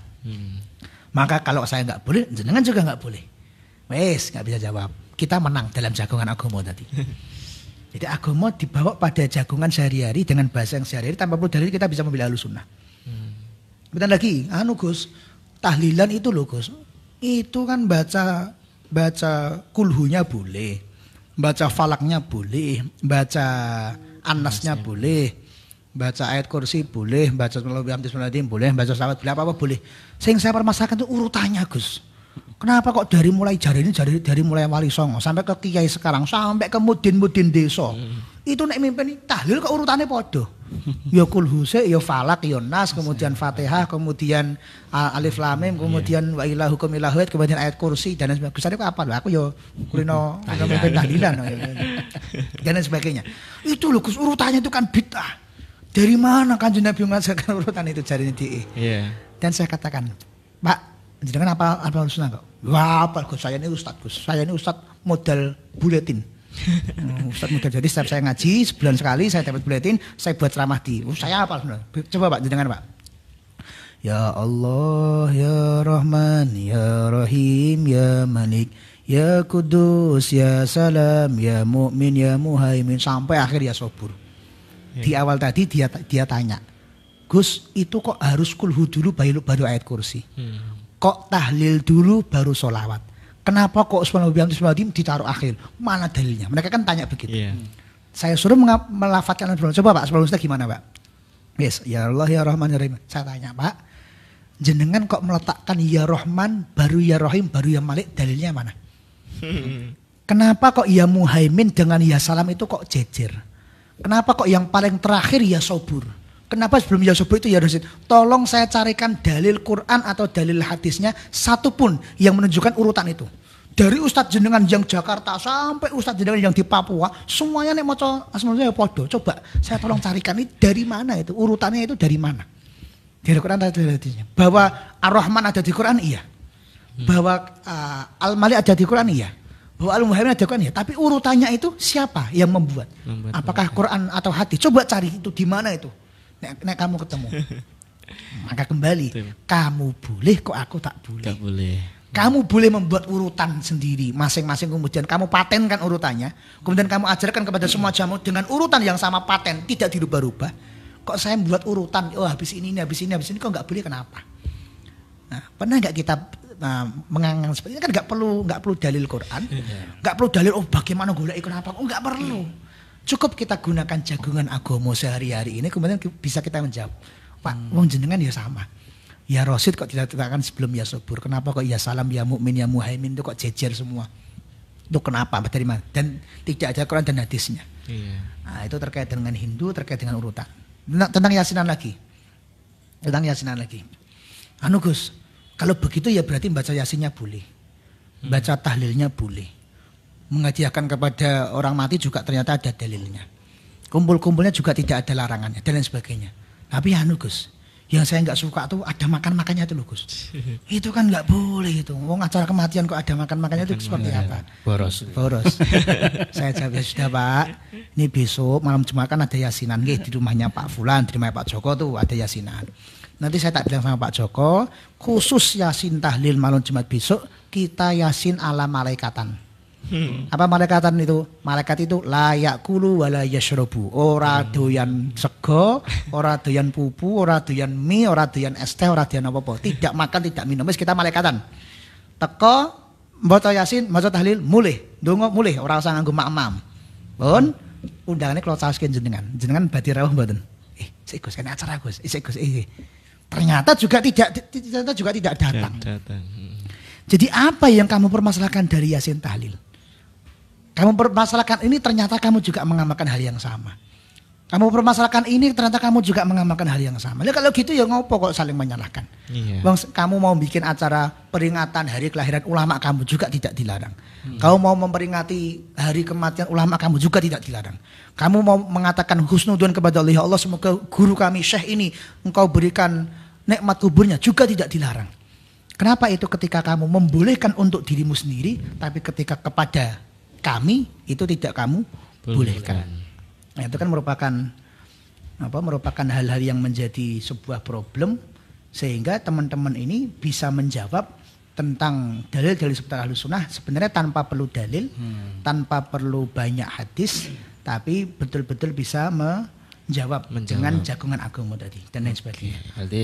Maka kalau saya nggak boleh, jenengan juga nggak boleh. Wes, nggak bisa jawab. Kita menang dalam jagongan agama tadi. Jadi agama dibawa pada jagongan sehari-hari dengan bahasa yang sehari-hari tanpa perlu dalil kita bisa membela Ahlussunnah. Bentar lagi, Gus, tahlilan itu loh Gus. Itu kan baca kulhunya boleh, baca falaknya boleh, baca anasnya boleh, baca ayat kursi boleh, baca bismillahirrahmanirrahim boleh, baca salawat boleh, apa boleh. Sing saya permasalahkan itu urutannya Gus. Kenapa kok dari mulai dari mulai Wali Songo sampai ke Kiai sekarang sampai ke mudin desa. Itu nek mimpin tahlil kok urutannya podo. Ya kulhu se, ya falak, ya nas, kemudian Fatihah, kemudian alif lam mim, kemudian wa ilahukum ilahut, kemudian ayat kursi dan sebagainya. Gusane apa lho aku ya kulino mimpin tahlilan dan sebagainya. Itu lho Gus, urutannya itu kan bid'ah. Dari mana Kanjeng Nabi mengajarkan urutan itu jarinya DE. Dan saya katakan, Pak, jenengan apa Ahlussunnah kok? Wah, apa Gus, saya ini Ustadz Gus. Saya ini Ustadz modal buletin. Ustadz modal, jadi setiap saya ngaji sebulan sekali saya dapat buletin, saya buat ceramah saya apa Ahlussunnah? Coba Pak, jenengan Pak. Ya Allah, ya Rahman, ya Rahim, ya Malik, ya Kudus, ya Salam, ya Mu'min, ya Muhaimin sampai akhir ya Sobur. Di awal tadi dia tanya, Gus, itu kok harus kulhu dulu baru ayat kursi? Kok tahlil dulu baru sholawat? Kenapa kok Bismillahirrahmanirrahim ditaruh akhir? Mana dalilnya? Mereka kan tanya begitu. Saya suruh melafatkan. Coba Pak, sebelumnya gimana Pak? Yes, ya Allah ya Rahman ya Rahim. Saya tanya Pak, jenengan kok meletakkan ya Rahman baru ya Rahim baru ya Malik, dalilnya mana? Kenapa kok ya Muhaimin dengan ya Salam itu kok jejer? Kenapa kok yang paling terakhir ya Sobur? Kenapa sebelum ya Sobur itu ya Rasid? Tolong saya carikan dalil Quran atau dalil hadisnya satupun yang menunjukkan urutan itu. Dari Ustadz jenengan yang Jakarta sampai Ustadz jenengan yang di Papua, semuanya nek maca asmaul ya podo. Coba saya tolong carikan ini dari mana itu? Urutannya itu dari mana? Dari Quran atau dari hadisnya? Bahwa Ar-Rahman ada di Quran iya. Bahwa Al-Malik ada di Quran iya. Bahwa Al-Muhaimin ada Quran ya, tapi urutannya itu siapa yang membuat? Apakah Quran atau hadis? Coba cari itu di mana itu. Nek kamu ketemu. Maka kembali, kamu boleh kok aku tak boleh. Tak boleh. Kamu boleh membuat urutan sendiri masing-masing, kemudian kamu patenkan urutannya, kemudian kamu ajarkan kepada semua jamaah dengan urutan yang sama paten, tidak dirubah-rubah. Kok saya membuat urutan, oh habis ini kok nggak boleh, kenapa? Nah, pernah nggak kita menganggap seperti ini? Kan nggak perlu dalil Quran, nggak perlu dalil bagaimana golek kenapa, nggak perlu. Cukup kita gunakan jagongan agama sehari-hari ini, kemudian bisa kita menjawab, Pak, wong jenengan ya sama. Ya Rasid kok tidak diletakkan sebelum ya Sobur, kenapa kok ya Salam, ya Mu'min, ya Muhaimin itu kok jejer semua? Itu kenapa? Dari mana? Dan tidak ada Quran dan hadisnya. Nah, itu terkait dengan Hindu, terkait dengan urutan. Tentang Yasinan lagi. Gus, kalau begitu ya berarti baca Yasinnya boleh. Baca tahlilnya boleh. Menghadiahkan kepada orang mati juga ternyata ada dalilnya. Kumpul-kumpulnya juga tidak ada larangannya dan lain sebagainya. Tapi Gus, yang saya nggak suka tuh ada makan-makannya tuh Gus. Itu kan nggak boleh itu. Wong acara kematian kok ada makan-makannya itu seperti apa? Boros. Saya jawab ya sudah Pak. Ini besok malam Jumat kan ada Yasinan di rumahnya Pak Fulan, di rumahnya Pak Joko tuh ada Yasinan. Nanti saya tak bilang sama Pak Joko, khusus Yasin tahlil malam Jumat besok kita Yasin ala malaikatan. Apa malaikatan itu? Malaikat itu layak kulu wala yashrobu. Ora doyan sego, ora doyan pupu, ora doyan mie, ora doyan es teh, ora doyan apa-apa. Tidak makan, tidak minum. Wis kita malaikatan. Teko maca Yasin, maca tahlil, mulih. Ndonga mulih, ora usah nganggo makmam. Pun undangane kula caoskeun jenengan. Jenengan badhe rawuh mboten? Sik Gus, kene acara Gus. Sik Gus. Ternyata juga tidak datang. Jadi apa yang kamu permasalahkan dari Yasin tahlil? Kamu permasalahkan ini, ternyata kamu juga mengamalkan hal yang sama. Kamu permasalahkan ini, ternyata kamu juga mengamalkan hal yang sama. Nah, kalau gitu ya ngopo kok saling menyalahkan. Bang, kamu mau bikin acara peringatan hari kelahiran ulama, kamu juga tidak dilarang. Kamu mau memperingati hari kematian ulama, kamu juga tidak dilarang. Kamu mau mengatakan husnudzon kepada Allah, semoga guru kami Syekh ini engkau berikan nikmat kuburnya, juga tidak dilarang. Kenapa itu ketika kamu membolehkan untuk dirimu sendiri, tapi ketika kepada kami itu tidak kamu bolehkan. Nah, itu kan merupakan hal-hal yang menjadi sebuah problem, sehingga teman-teman ini bisa menjawab tentang dalil-dalil seputar Ahlus Sunnah sebenarnya tanpa perlu dalil, tanpa perlu banyak hadis, tapi betul-betul bisa menjawab dengan jagongan agama tadi dan lain sebagainya. Berarti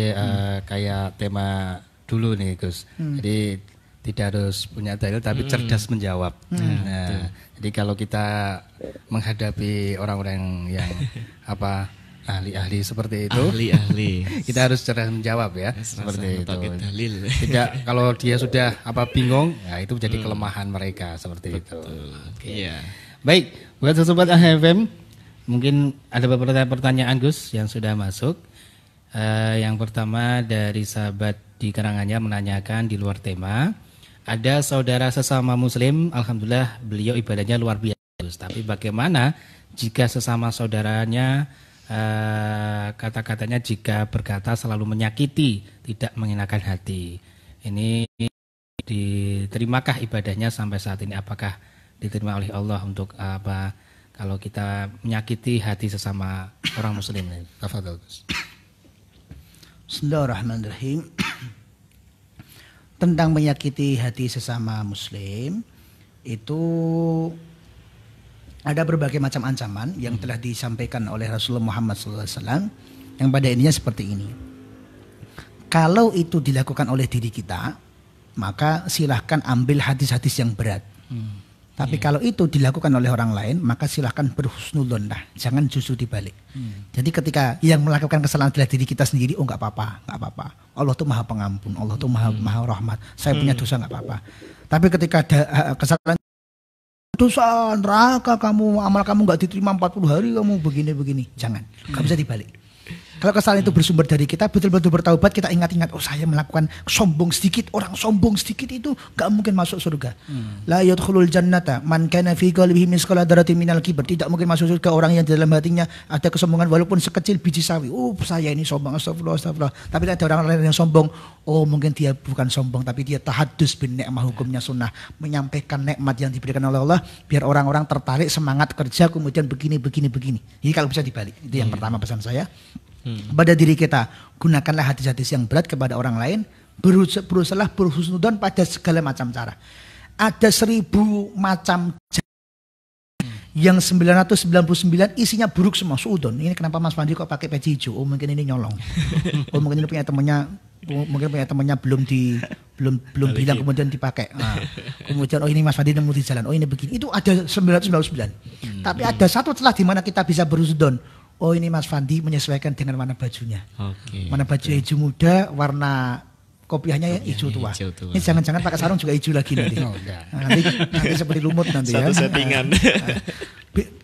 kayak tema dulu nih Gus. Jadi tidak harus punya dalil tapi cerdas menjawab. Nah, jadi kalau kita menghadapi orang-orang yang ahli-ahli seperti itu, kita harus cerdas menjawab ya, seperti itu. Tidak, kalau dia sudah bingung, ya itu jadi kelemahan mereka seperti itu. Iya. Baik, buat sobat AHFM, mungkin ada beberapa pertanyaan Gus yang sudah masuk. Yang pertama dari sahabat di Karanganyar menanyakan di luar tema, ada saudara sesama muslim, alhamdulillah beliau ibadahnya luar biasa, tapi bagaimana jika sesama saudaranya kata-katanya jika berkata selalu menyakiti, tidak mengenakan hati, ini diterimakah ibadahnya sampai saat ini? Apakah diterima oleh Allah untuk kalau kita menyakiti hati sesama orang muslim? Tafadhol. Bismillahirrahmanirrahim. Tentang menyakiti hati sesama muslim itu ada berbagai macam ancaman yang telah disampaikan oleh Rasulullah Muhammad SAW, yang pada intinya seperti ini. Kalau itu dilakukan oleh diri kita, maka silahkan ambil hadis-hadis yang berat. Tapi kalau itu dilakukan oleh orang lain, maka silahkan berhusnudzon lah, jangan justru dibalik. Jadi ketika yang melakukan kesalahan adalah diri kita sendiri, oh nggak apa-apa. Allah tuh maha pengampun, Allah tuh maha rahmat. Saya punya dosa nggak apa-apa. Tapi ketika ada kesalahan, dosa neraka kamu, amal kamu nggak diterima 40 hari, kamu begini-begini, jangan, nggak bisa dibalik. Kalau kesalahan itu bersumber dari kita, betul-betul bertaubat, kita ingat-ingat, oh saya melakukan sombong sedikit, orang sombong sedikit itu gak mungkin masuk surga. La yadkhulul jannata man kana fi qalbihi misqala dzarratin minal kibr. Tidak mungkin masuk surga orang yang di dalam hatinya ada kesombongan walaupun sekecil biji sawi. Oh saya ini sombong, astagfirullah. Tapi ada orang lain yang sombong, oh mungkin dia bukan sombong, tapi dia tahadus bin ni'mah, hukumnya sunnah, menyampaikan nikmat yang diberikan oleh Allah biar orang-orang tertarik semangat kerja, kemudian begini. Jadi kalau bisa dibalik, itu yang pertama pesan saya. Pada diri kita, gunakanlah hadis-hadis yang berat kepada orang lain, berusaha berhusnudzon pada segala macam cara. Ada 1000 macam yang 999 isinya buruk semua, suudon. Ini kenapa Mas Fandi kok pakai peci hijau? Oh mungkin ini nyolong. Oh mungkin ini punya temannya belum bilang kemudian dipakai. Nah, kemudian oh ini Mas Fandi nemu di jalan. Oh ini begini. Itu ada 999. Tapi ada satu celah di mana kita bisa berhusnudzon. Oh ini Mas Fandi menyesuaikan dengan warna bajunya. Mana baju hijau muda, warna kopiahnya hijau tua. Ini jangan-jangan pakai sarung juga hijau lagi nanti. Nanti seperti lumut nanti ya. Satu settingan.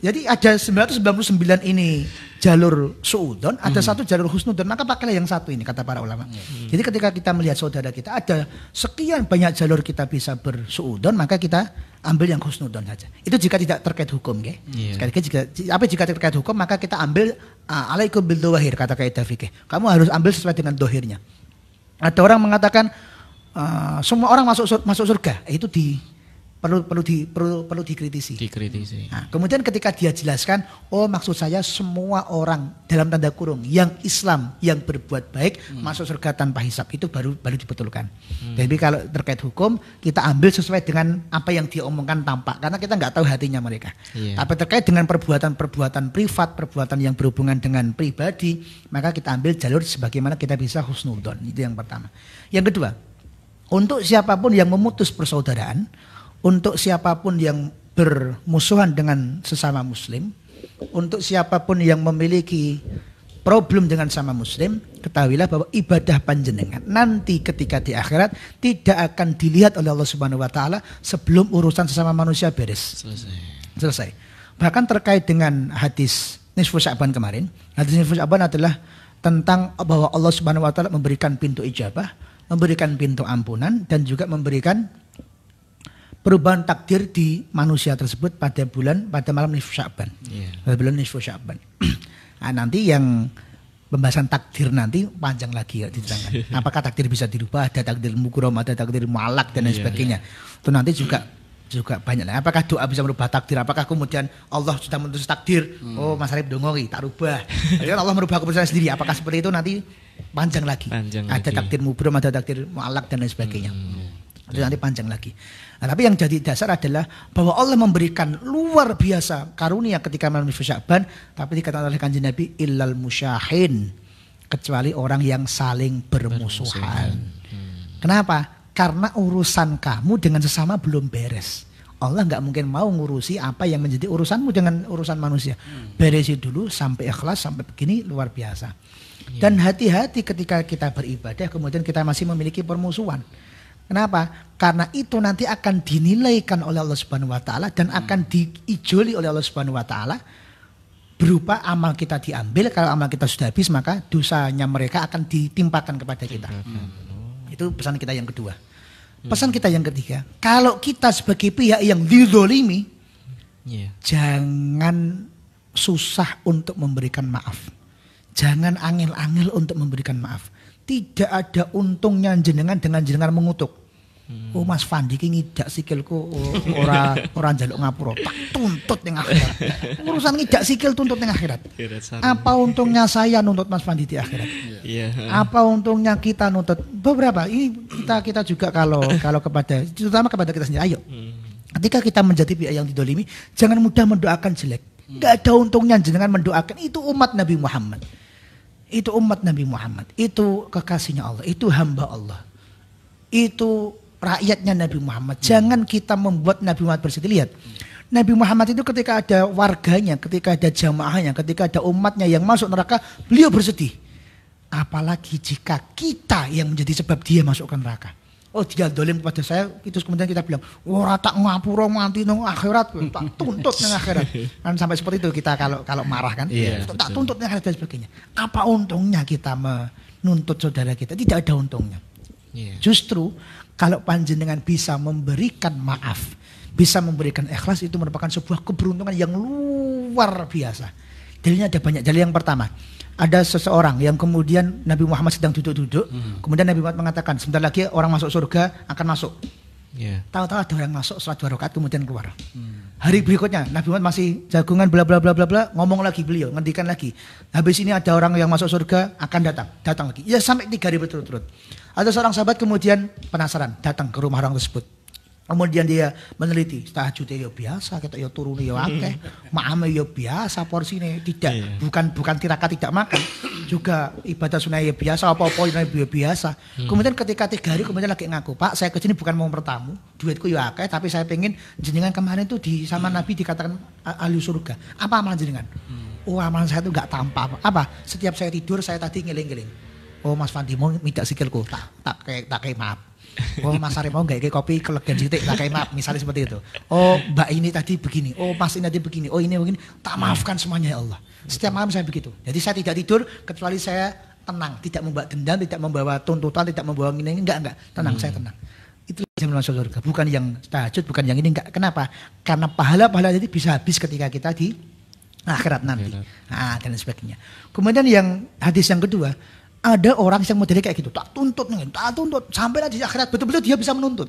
Jadi ada 999 ini jalur suudon, ada satu jalur husnudon, maka pakailah yang satu ini kata para ulama. Jadi ketika kita melihat saudara kita ada sekian banyak jalur kita bisa bersuudon, maka kita ambil yang husnudon saja. Itu jika tidak terkait hukum, okay? Sekali lagi jika terkait hukum maka kita ambil alaikum bil dhawahir kata kaidah fikih. Kamu harus ambil sesuai dengan dohirnya. Ada orang mengatakan semua orang masuk surga, itu perlu dikritisi. Nah, kemudian ketika dia jelaskan, oh maksud saya semua orang dalam tanda kurung yang Islam yang berbuat baik masuk surga tanpa hisab, itu baru dibetulkan. Jadi kalau terkait hukum kita ambil sesuai dengan apa yang dia omongkan tampak, karena kita nggak tahu hatinya mereka. Tapi terkait dengan perbuatan privat, perbuatan yang berhubungan dengan pribadi, maka kita ambil jalur sebagaimana kita bisa husnudzon. Itu yang pertama. Yang kedua, untuk siapapun yang memutus persaudaraan, untuk siapapun yang bermusuhan dengan sesama muslim, untuk siapapun yang memiliki problem dengan sama muslim, ketahuilah bahwa ibadah panjenengan nanti ketika di akhirat tidak akan dilihat oleh Allah Subhanahu wa taala sebelum urusan sesama manusia beres. Selesai. Bahkan terkait dengan hadis nisfu Sya'ban kemarin, hadis nisfu Sya'ban adalah tentang bahwa Allah Subhanahu wa taala memberikan pintu ijabah, memberikan pintu ampunan, dan juga memberikan perubahan takdir di manusia tersebut pada malam nisfu Sya'ban. Pada bulan nisfu Sya'ban. Nah, nanti yang pembahasan takdir nanti panjang lagi ya diterangkan. Apakah takdir bisa dirubah? Ada takdir mukram, ada takdir mu'allaq dan lain sebagainya. Itu nanti juga banyak. Apakah doa bisa merubah takdir? Apakah kemudian Allah sudah menulis takdir? Oh Mas Arif dongoki tak rubah. Jadi Allah merubah keputusan sendiri. Apakah seperti itu nanti panjang lagi? Ada takdir mukram, ada takdir mu'allaq dan lain sebagainya. Itu nanti panjang lagi. Nah, tapi yang jadi dasar adalah bahwa Allah memberikan luar biasa karunia ketika malam nisfu Sya'ban, tapi dikatakan oleh Kanjeng Nabi illal musyahin, kecuali orang yang saling bermusuhan. Kenapa? Karena urusan kamu dengan sesama belum beres. Allah nggak mungkin mau ngurusi apa yang menjadi urusanmu dengan urusan manusia. Beresi dulu sampai ikhlas, sampai begini luar biasa. Dan hati-hati ketika kita beribadah kemudian kita masih memiliki permusuhan. Kenapa? Karena itu nanti akan dinilaikan oleh Allah Subhanahu wa taala dan akan diijoli oleh Allah Subhanahu wa taala berupa amal kita diambil. Kalau amal kita sudah habis maka dosanya mereka akan ditimpakan kepada kita. Itu pesan kita yang kedua. Pesan kita yang ketiga, kalau kita sebagai pihak yang dizolimi, jangan susah untuk memberikan maaf. Jangan angel-angel untuk memberikan maaf. Tidak ada untungnya jenengan dengan jenengan mengutuk. Oh Mas Fandi ki ngidak sikilku ora njaluk ngapura. Tak tuntut ning akhirat. Urusan ngidak sikil tuntut ning akhirat. Apa untungnya saya nuntut Mas Fandi di akhirat? Apa untungnya kita nuntut beberapa? Ini kita juga kalau kepada terutama kepada kita sendiri. Ayo. Ketika kita menjadi pihak yang didolimi, jangan mudah mendoakan jelek. Enggak ada untungnya jenengan mendoakan itu umat Nabi Muhammad. Itu umat Nabi Muhammad, itu kekasihnya Allah, itu hamba Allah, itu rakyatnya Nabi Muhammad. Jangan kita membuat Nabi Muhammad bersedih. Lihat, Nabi Muhammad itu ketika ada warganya, ketika ada jamaahnya, ketika ada umatnya yang masuk neraka, beliau bersedih. Apalagi jika kita yang menjadi sebab dia masuk ke neraka. Oh dia dolim kepada saya, itu kemudian kita bilang, wah tak ngapura nganti nang akhirat, tak tuntut nang akhirat. Kan sampai seperti itu kita kalau marah kan, tak tuntut nang akhirat dan sebagainya. Apa untungnya kita menuntut saudara kita? Tidak ada untungnya. Justru kalau panjenengan bisa memberikan maaf, bisa memberikan ikhlas, itu merupakan sebuah keberuntungan yang luar biasa. Dalilnya ada banyak. Dalil yang pertama, ada seseorang yang kemudian Nabi Muhammad sedang duduk-duduk, kemudian Nabi Muhammad mengatakan sebentar lagi orang masuk surga akan masuk. Tahu-tahu ada orang masuk sholat 2 rakaat kemudian keluar. Hari berikutnya Nabi Muhammad masih jagungan bla bla bla bla bla, ngomong lagi beliau, ngendikan lagi. Habis ini ada orang yang masuk surga akan datang lagi. Ya sampai 3 hari berturut-turut. Ada seorang sahabat kemudian penasaran datang ke rumah orang tersebut. Kemudian dia meneliti, tahajudnya ya biasa, kita ya turunnya ya akeh, maamnya ya biasa porsinya, tidak, bukan tirakat tidak makan, juga ibadah sunnah ya biasa, apa-apa ya biasa. Kemudian ketika 3 hari kemudian lagi ngaku, Pak saya kesini bukan mau bertamu, duitku ya akeh, tapi saya pengen jenengan kemarin itu sama Nabi dikatakan ahli surga. Apa amalan jenengan? Oh amalan saya itu gak tampak apa? Setiap saya tidur saya tadi ngeling-ngeling. Oh Mas Fandi mau minta sikilku, tak kayak maaf. Oh Mas Arif mau gak kayak kopi kelegan sitik tak kayak maaf, misalnya seperti itu. Oh Mbak ini tadi begini, oh Mas ini tadi begini, oh ini begini, tak maafkan semuanya ya Allah. Setiap malam saya begitu. Jadi saya tidak tidur kecuali saya tenang, tidak membawa dendam, tidak membawa tuntutan, tidak membawa ini, enggak, tenang, saya tenang. Itu yang masuk surga, bukan yang tahajud, bukan yang ini, enggak. Kenapa? Karena pahala-pahala itu bisa habis ketika kita di akhirat nanti. Nah, dan sebagainya. Kemudian yang hadis yang kedua, ada orang yang modelnya kayak gitu, tak tuntut sampai nanti di akhirat betul-betul dia bisa menuntut.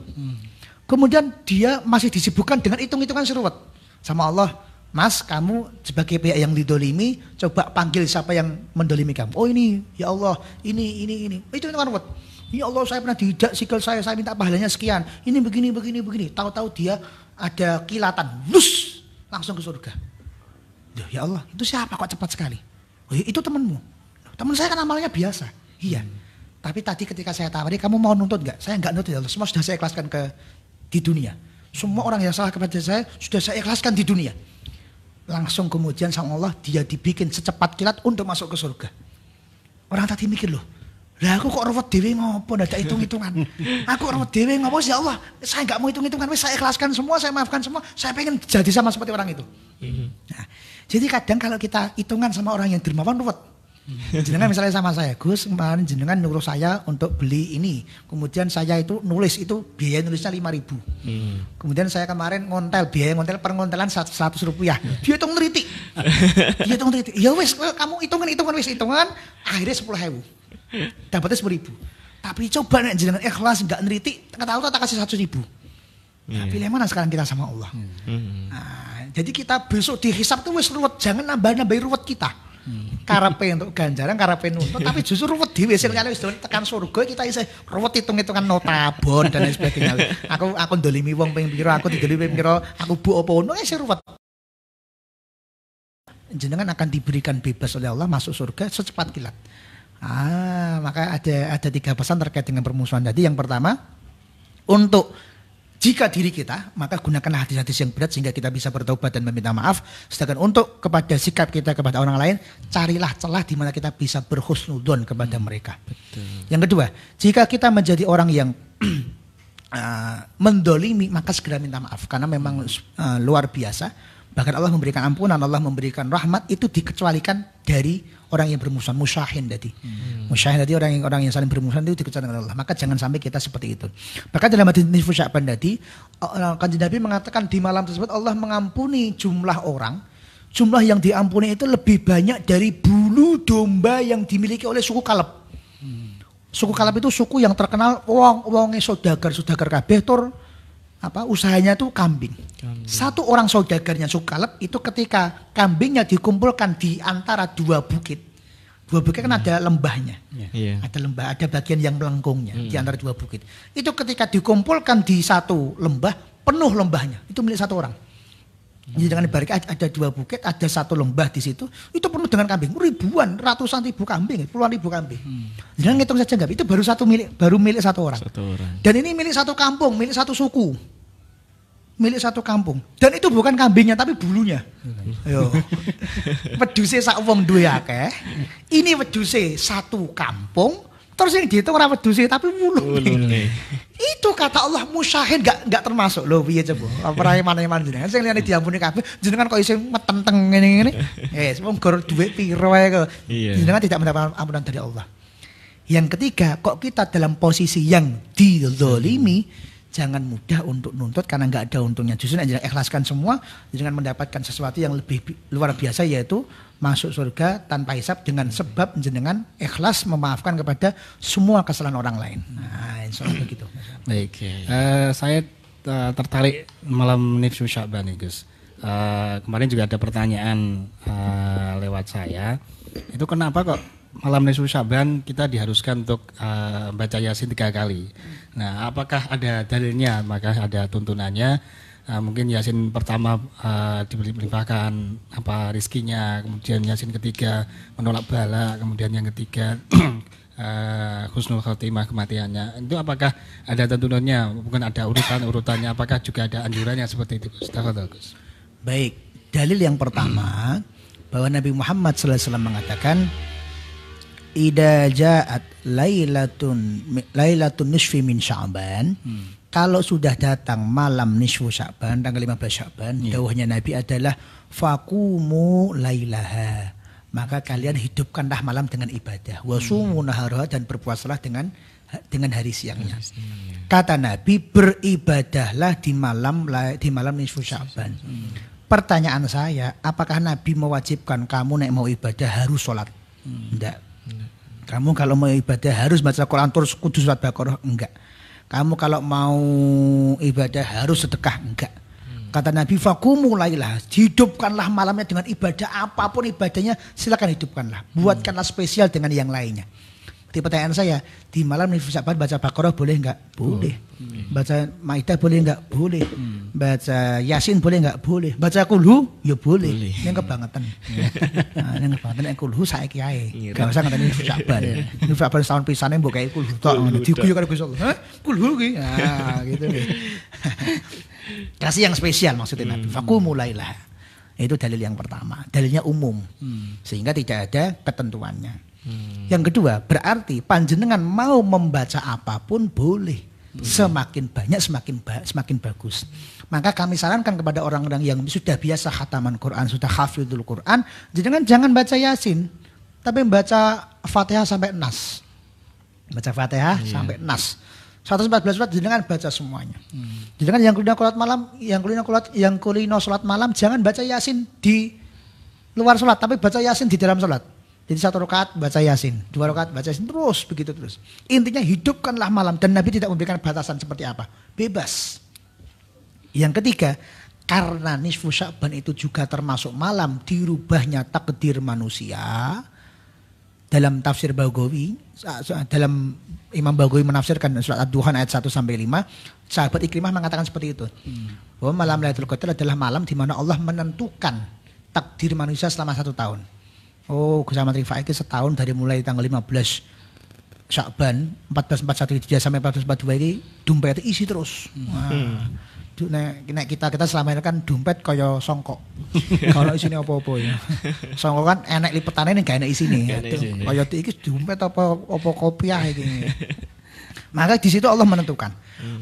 Kemudian dia masih disibukkan dengan hitung-hitungan seruat sama Allah. Mas, kamu sebagai pihak yang didolimi, coba panggil siapa yang mendolimi kamu. Oh ini, ya Allah, ini. Itu kan ruwet. Ya Allah, saya pernah diidak sikil saya minta pahalanya sekian. Ini begini. Tahu-tahu dia ada kilatan, lus, langsung ke surga. Ya Allah, itu siapa kok cepat sekali? Oh, itu temanmu. Teman saya kan amalnya biasa. Iya. Tapi tadi ketika saya tawari, kamu mau nuntut enggak? Saya enggak nuntut ya Allah. Semua sudah saya ikhlaskan di dunia. Semua orang yang salah kepada saya sudah saya ikhlaskan di dunia. Langsung kemudian sama Allah dia dibikin secepat kilat untuk masuk ke surga. Orang tadi mikir loh, lah aku kok ruwet dhewe ngopo ndak hitung-hitungan. Aku ruwet dhewe ngopo sih Allah? Saya enggak mau hitung-hitungan, wis saya ikhlaskan semua, saya maafkan semua. Saya pengen jadi sama seperti orang itu. Nah, jadi kadang kalau kita hitungan sama orang yang dermawan ruwet. Jenengan misalnya sama saya, Gus, kemarin jenengan nyuruh saya untuk beli ini. Kemudian saya itu nulis, itu biaya nulisnya 5.000. Kemudian saya kemarin ngontel, biaya ngontel per ngontelan 100 rupiah. Dia hitung neritik. Ya wis, kamu hitungan. Akhirnya 10.000. Dapatnya 10.000. Tapi coba nek jenengan ikhlas enggak neritik, tahu tak kasih 100.000. Nah, pilih mana sekarang kita sama Allah. Nah, jadi kita besok dihisab tuh wis ruwet, jangan nambah-nambahin ruwet kita. Karepe untuk ganjaran, karepe nuntut, tapi justru ruwet dhewe sing liyane wis tekan surga kita isih ruwet hitung-hitungan notabon dan lain sebagainya. Aku ndolimi wong ping pira, aku didolimi ping pira, aku bu apa ngono isih ruwet. Jenengan akan diberikan bebas oleh Allah masuk surga secepat kilat. Maka ada 3 pesan terkait dengan permusuhan tadi. Yang pertama, untuk jika diri kita, maka gunakanlah hadis-hadis yang berat sehingga kita bisa bertobat dan meminta maaf. Sedangkan untuk kepada sikap kita kepada orang lain, carilah celah di mana kita bisa berhusnudzon kepada mereka. Betul. Yang kedua, jika kita menjadi orang yang mendolimi, maka segera minta maaf karena memang luar biasa. Bahkan Allah memberikan ampunan, Allah memberikan rahmat, itu dikecualikan dari orang yang bermusuhan, musyahin tadi. Musyahin tadi orang yang saling bermusuhan itu dikecualikan oleh Allah. Maka jangan sampai kita seperti itu. Bahkan dalam hadis nisfu Sya'ban tadi, Kanjeng Nabi mengatakan di malam tersebut Allah mengampuni jumlah orang. Jumlah yang diampuni itu lebih banyak dari bulu domba yang dimiliki oleh suku Kaleb. Suku Kaleb itu suku yang terkenal wong-wonge saudagar kabeh tur usahanya tuh kambing. Satu orang saudagarnya suku Kaleb itu ketika kambingnya dikumpulkan di antara 2 bukit. 2 bukit kan ada lembahnya. Ada lembah, ada bagian yang melengkungnya di antara 2 bukit. Itu ketika dikumpulkan di satu lembah, penuh lembahnya. Itu milik satu orang. Jadi dengan ibaratnya ada 2 bukit, ada satu lembah di situ, itu penuh dengan kambing, ribuan, ratusan ribu kambing, puluhan ribu kambing. Jangan ngitung saja enggak, itu baru milik satu orang. Dan ini milik satu kampung, milik satu suku, milik satu kampung. Dan itu bukan kambingnya tapi bulunya. Ayo, wedhuse sak wong duwe akeh. Ini wedhuse satu kampung. Terus yang dihitung ora wedhuse tapi wulu. Itu kata Allah musyahin enggak termasuk lho piye coba. Apa eman-eman jenengan sing liyane diampuni kabeh jenengan kok isih metenteng ngene-ngene. Wong gor dhuwit piro wae kok. Jenengan tidak mendapat ampunan dari Allah. Yang ketiga, kok kita dalam posisi yang dizalimi, jangan mudah untuk nuntut karena enggak ada untungnya. Justru jangan ikhlaskan semua dengan mendapatkan sesuatu yang lebih luar biasa, yaitu masuk surga tanpa hisab dengan sebab jenengan ikhlas memaafkan kepada semua kesalahan orang lain. Nah, insya Allah begitu. Baik, saya tertarik malam Nifsu Sya'ban nih Gus. Kemarin juga ada pertanyaan lewat saya. Itu kenapa kok malam Nisfu Sya'ban kita diharuskan untuk baca Yasin 3 kali. Nah, apakah ada dalilnya? Apakah ada tuntunannya? Mungkin Yasin pertama dilimpahkan rizkinya, kemudian Yasin ketiga menolak bala, kemudian yang ketiga husnul khotimah, kematiannya. Itu apakah ada tuntunannya? Mungkin ada urutannya? Apakah juga ada anjurannya seperti itu? Gus. Baik, dalil yang pertama bahwa Nabi Muhammad SAW mengatakan idza ja'at lailatun nisfi min Sya'ban. Kalau sudah datang malam nisfu Sya'ban, tanggal 15 Sya'ban, dawuhnya Nabi adalah faqumu lailaha. Maka kalian hidupkanlah malam dengan ibadah. Wasumu naharaha, dan berpuasalah dengan hari siangnya. Kata Nabi, beribadahlah di malam nisfu Sya'ban. Pertanyaan saya, apakah Nabi mewajibkan kamu nek mau ibadah harus sholat? Enggak. Kamu kalau mau ibadah harus baca Quran terus kudu surat Baqarah? Enggak. Kamu kalau mau ibadah harus sedekah? Enggak. Kata Nabi, faqumu lailah, hidupkanlah malamnya dengan ibadah, apapun ibadahnya silakan hidupkanlah. Buatkanlah spesial dengan yang lainnya. Jadi pertanyaan saya, di malam nisfu Sya'ban baca Baqarah boleh enggak? Boleh. Baca Maidah boleh enggak? Boleh. Baca Yasin boleh enggak? Boleh. Baca Kulhu? Ya boleh. Yang kebangetan. Yang kebangetan Kulhu saiki ae. Enggak usah ngenteni nisfu Sya'ban. Nisfu Sya'ban tahun pisane mbok gawe Kulhu tok ngono. Diguyu karo Gusti Allah. Hah? Kulhu ki. Nah, gitu. Kasih yang spesial maksudnya Nabi. Faqumu lailah. Itu dalil yang pertama. Dalilnya umum. Sehingga tidak ada ketentuannya. Yang kedua, berarti panjenengan mau membaca apapun boleh. Semakin banyak semakin bagus. Maka kami sarankan kepada orang-orang yang sudah biasa khataman Quran, sudah hafidhul Quran, jangan baca Yasin. tapi membaca Fatihah sampai Nas. Baca Fatihah sampai Nas. 114 surat jenengan baca semuanya. Jenengan yang kulino sholat malam, yang kulino sholat malam jangan baca Yasin di luar sholat, tapi baca Yasin di dalam sholat. Jadi 1 rakaat baca Yasin, 2 rakaat baca Yasin, terus begitu terus. Intinya hidupkanlah malam dan Nabi tidak memberikan batasan seperti apa, bebas. Yang ketiga, karena nisfu Sya'ban itu juga termasuk malam dirubahnya takdir manusia. Dalam tafsir Baghawi, dalam Imam Baghawi menafsirkan surat Ad-Duhan ayat 1 sampai 5, sahabat Ikrimah mengatakan seperti itu. Bahwa malam Lailatul Qadar adalah malam di mana Allah menentukan takdir manusia selama 1 tahun. Oh, Gus Ahmad Rifai itu setahun dari mulai tanggal 15 Sya'ban 1441 Hijriah sampai 1442 ini dompet isi terus. Nek kita selama ini kan dompet kaya songkok. Kalau isine apa-apa ya. Songkok kan enek lipetane ning gak enek isine. Kaya iki dompet apa kopiah iki. Maka di situ Allah menentukan.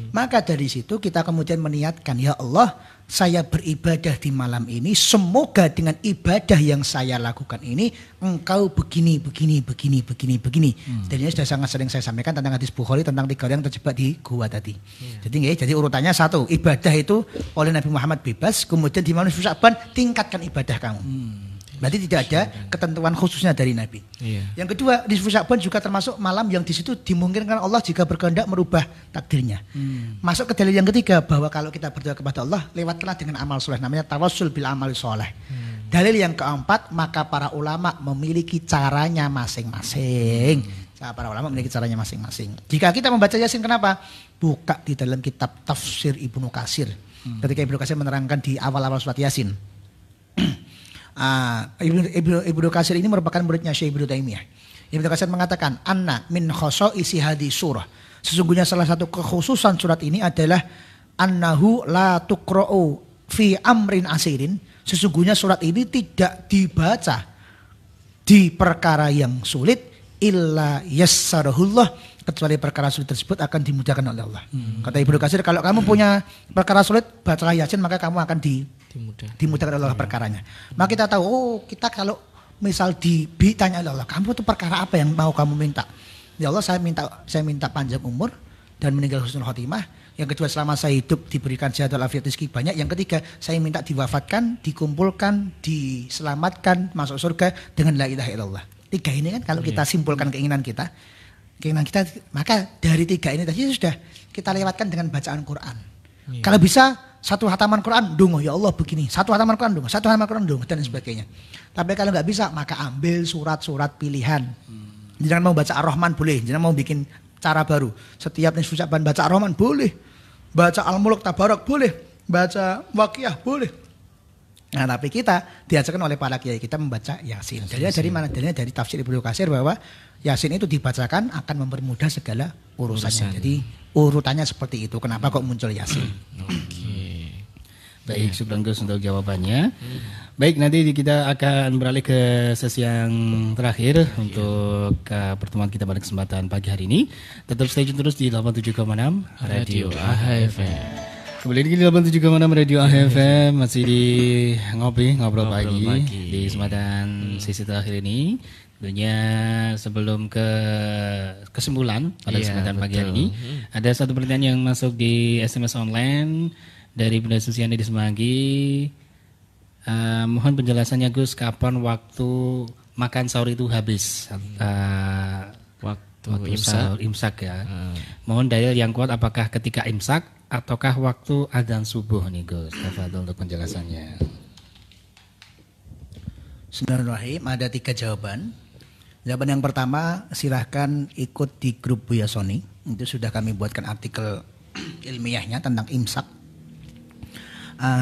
Maka dari situ kita kemudian meniatkan, ya Allah, saya beribadah di malam ini, semoga dengan ibadah yang saya lakukan ini engkau begini. Dan ini sudah sangat sering saya sampaikan tentang hadis Bukhari tentang 3 orang yang terjebak di gua tadi. Jadi urutannya 1, ibadah itu oleh Nabi Muhammad bebas, kemudian di malam Sya'ban tingkatkan ibadah kamu. Berarti tidak ada ketentuan khususnya dari Nabi. Yang kedua, nisfu Sya'ban juga termasuk malam yang di situ dimungkinkan Allah jika berkehendak merubah takdirnya. Masuk ke dalil yang ketiga, bahwa kalau kita berdoa kepada Allah, lewatkanlah dengan amal soleh, namanya tawassul bil amal soleh. Dalil yang keempat, maka para ulama memiliki caranya masing-masing. Para ulama memiliki caranya masing-masing. Jika kita membaca Yasin, kenapa? Buka di dalam kitab tafsir Ibnu Katsir. Ketika Ibnu Katsir menerangkan di awal-awal surat Yasin. Ibnu Katsir ini merupakan muridnya Syekh Ibnu Taimiyah. Ibnu Katsir mengatakan, anna min khosoisi hadis surah. Sesungguhnya salah satu kekhususan surat ini adalah annahu la tuqra'u fi amrin asirin. Sesungguhnya surat ini tidak dibaca di perkara yang sulit illa yassarahullah, kecuali perkara sulit tersebut akan dimudahkan oleh Allah. Kata Ibnu Katsir, kalau kamu punya perkara sulit, bacalah Yasin, maka kamu akan dimudahkan oleh Allah perkaranya. Maka kita tahu, kita kalau misal ditanya oleh Allah, kamu itu perkara apa yang mau kamu minta? Ya Allah, saya minta panjang umur dan meninggal husnul khotimah. Yang kedua, selama saya hidup diberikan sehat walafiat rezeki banyak. Yang ketiga, saya minta diwafatkan, dikumpulkan, diselamatkan, masuk surga dengan la ilaha illallah. 3 ini kan kalau kita simpulkan keinginan kita, maka dari 3 ini tadi sudah kita lewatkan dengan bacaan Quran. Kalau bisa 1 hataman Quran, dungo ya Allah begini. 1 hataman Quran, dungo. 1 hataman Quran, dungo, dan sebagainya. Tapi kalau nggak bisa, maka ambil surat-surat pilihan. Jangan mau baca Ar-Rahman boleh, jangan mau bikin cara baru. Setiap nisfu Sya'ban baca Ar-Rahman boleh, baca Al-Mulk Tabarak boleh, baca Waqiah boleh. Nah, tapi kita diajarkan oleh para kiai kita membaca Yasin. Dalilnya dari mana? Dalilnya dari tafsir Ibnu Katsir bahwa Yasin itu dibacakan akan mempermudah segala urusannya. Jadi urutannya seperti itu. Kenapa kok muncul Yasin? Baik, syukran Gus untuk jawabannya. Baik, nanti kita akan beralih ke sesi yang terakhir untuk pertemuan kita pada kesempatan pagi hari ini. Tetap stay tune terus di 87,6 Radio AHFM. Kembali di 87,6 Radio AHFM, masih di ngobrol pagi di kesempatan sesi terakhir ini. Tentunya sebelum ke kesimpulan pada kesempatan pagi hari ini, ada satu pertanyaan yang masuk di SMS online dari Bunda Susiani di Semanggi. Mohon penjelasannya Gus, kapan waktu makan sahur itu habis? Waktu imsak ya. Mohon dalil yang kuat, apakah ketika imsak ataukah waktu adzan subuh nih Gus? Tafadhol untuk penjelasannya. Bismillahirrahmanirrahim. Ada 3 jawaban. Jawaban yang pertama, silahkan ikut di grup Buya Sony. Itu sudah kami buatkan artikel ilmiahnya tentang imsak.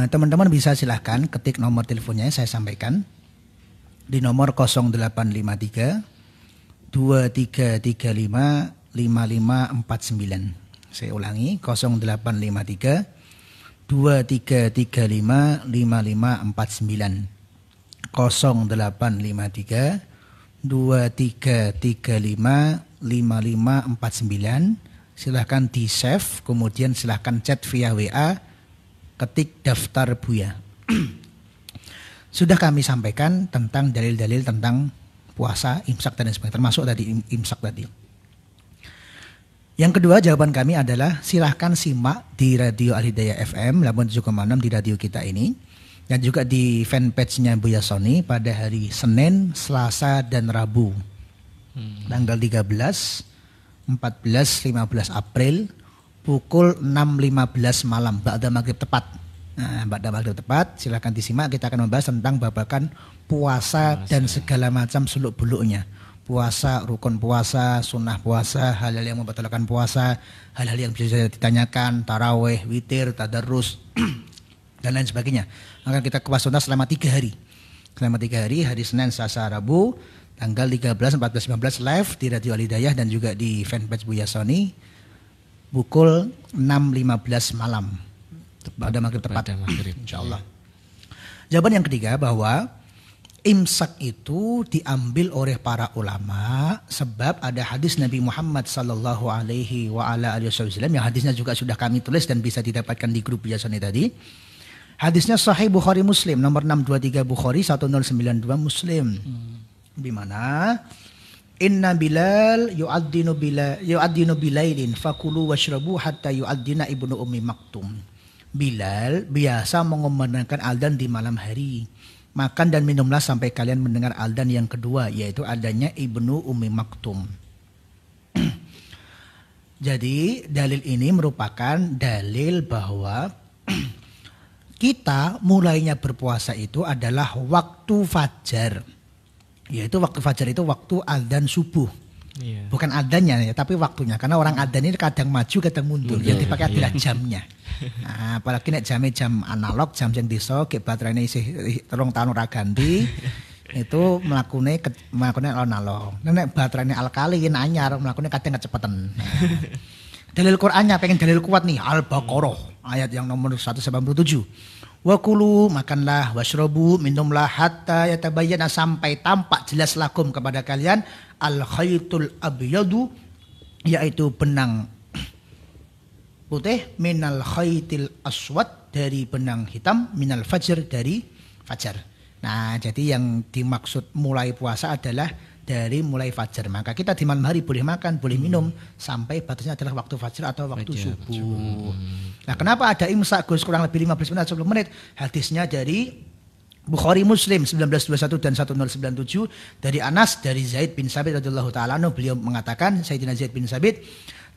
Teman-teman bisa silahkan ketik nomor teleponnya, saya sampaikan di nomor 0853 2335 5549. Saya ulangi, 0853 2335 5549. 0853 2335 5549. Silahkan di save, kemudian silahkan chat via WA, ketik daftar Buya. Sudah kami sampaikan tentang dalil-dalil tentang puasa, imsak dan sebagainya, termasuk tadi imsak tadi. Yang kedua jawaban kami adalah silahkan simak di Radio Al-Hidayah FM 87,6 di radio kita ini. Dan juga di fanpage-nya Buya Sony pada hari Senin, Selasa, dan Rabu. Tanggal 13, 14, 15 April pukul 6.15 malam, ba'da maghrib tepat. Nah, ba'da maghrib tepat, silahkan disimak. Kita akan membahas tentang babakan puasa dan segala macam seluk-beluknya. Puasa, rukun puasa, sunnah puasa, hal-hal yang membatalkan puasa, hal-hal yang bisa ditanyakan, taraweh, witir, tadarrus, dan lain sebagainya. Maka kita kupas tuntas selama 3 hari. Selama 3 hari, hari Senin, Selasa, Rabu, tanggal 13, 14, 15 live di Radio Al-Hidayah dan juga di fanpage Buya Sony pukul 6.15 malam. Pada maghrib tepat. Insyaallah. Jawaban yang ketiga bahwa imsak itu diambil oleh para ulama sebab ada hadis Nabi Muhammad sallallahu alaihi wa ala alihi wasallam yang hadisnya juga sudah kami tulis dan bisa didapatkan di grup Buya Sony tadi. Hadisnya Sahih Bukhari Muslim nomor 623 Bukhari 1092 Muslim. Di mana inna Bilal yu'addinu bilailin fakulu washrabu hatta yu'addina ibnu ummi maktum. Bilal biasa mengumandangkan adzan di malam hari. Makan dan minumlah sampai kalian mendengar adzan yang kedua, yaitu adanya ibnu ummi maktum. Jadi dalil ini merupakan dalil bahwa kita mulainya berpuasa itu adalah waktu fajar. Yaitu waktu fajar itu waktu adzan subuh. Iya. Bukan adzannya ya, tapi waktunya. Karena orang adzan ini kadang maju, kadang mundur. Yang dipakai adalah jamnya. Nah, apalagi nek jamnya jam analog, jam yang diso, ke baterainya isih 3 tahun ora ganti. Itu melakukannya analog. Nek baterainya alkalin anyar, melakukannya kadang kecepatan. Nah, dalil Qur'annya pengen dalil kuat nih, Al-Baqarah ayat yang nomor 187. Wa kulu, makanlah, washrabu, minumlah hatta yatabayyana, sampai tampak jelas lakum kepada kalian al-khaytul abyadu, yaitu benang putih, minal khaytil aswad, dari benang hitam, minal fajr, dari fajar. Nah, jadi yang dimaksud mulai puasa adalah dari mulai fajar. Maka kita di malam hari boleh makan, boleh minum sampai batasnya adalah waktu fajar atau waktu subuh. Nah, kenapa ada imsak Gus kurang lebih 15 menit 10 menit? Hadisnya dari Bukhari Muslim 1921 dan 1097 dari Anas dari Zaid bin Sabit radhiyallahu taala anhu, beliau mengatakan, Sayyidina Zaid bin Sabit,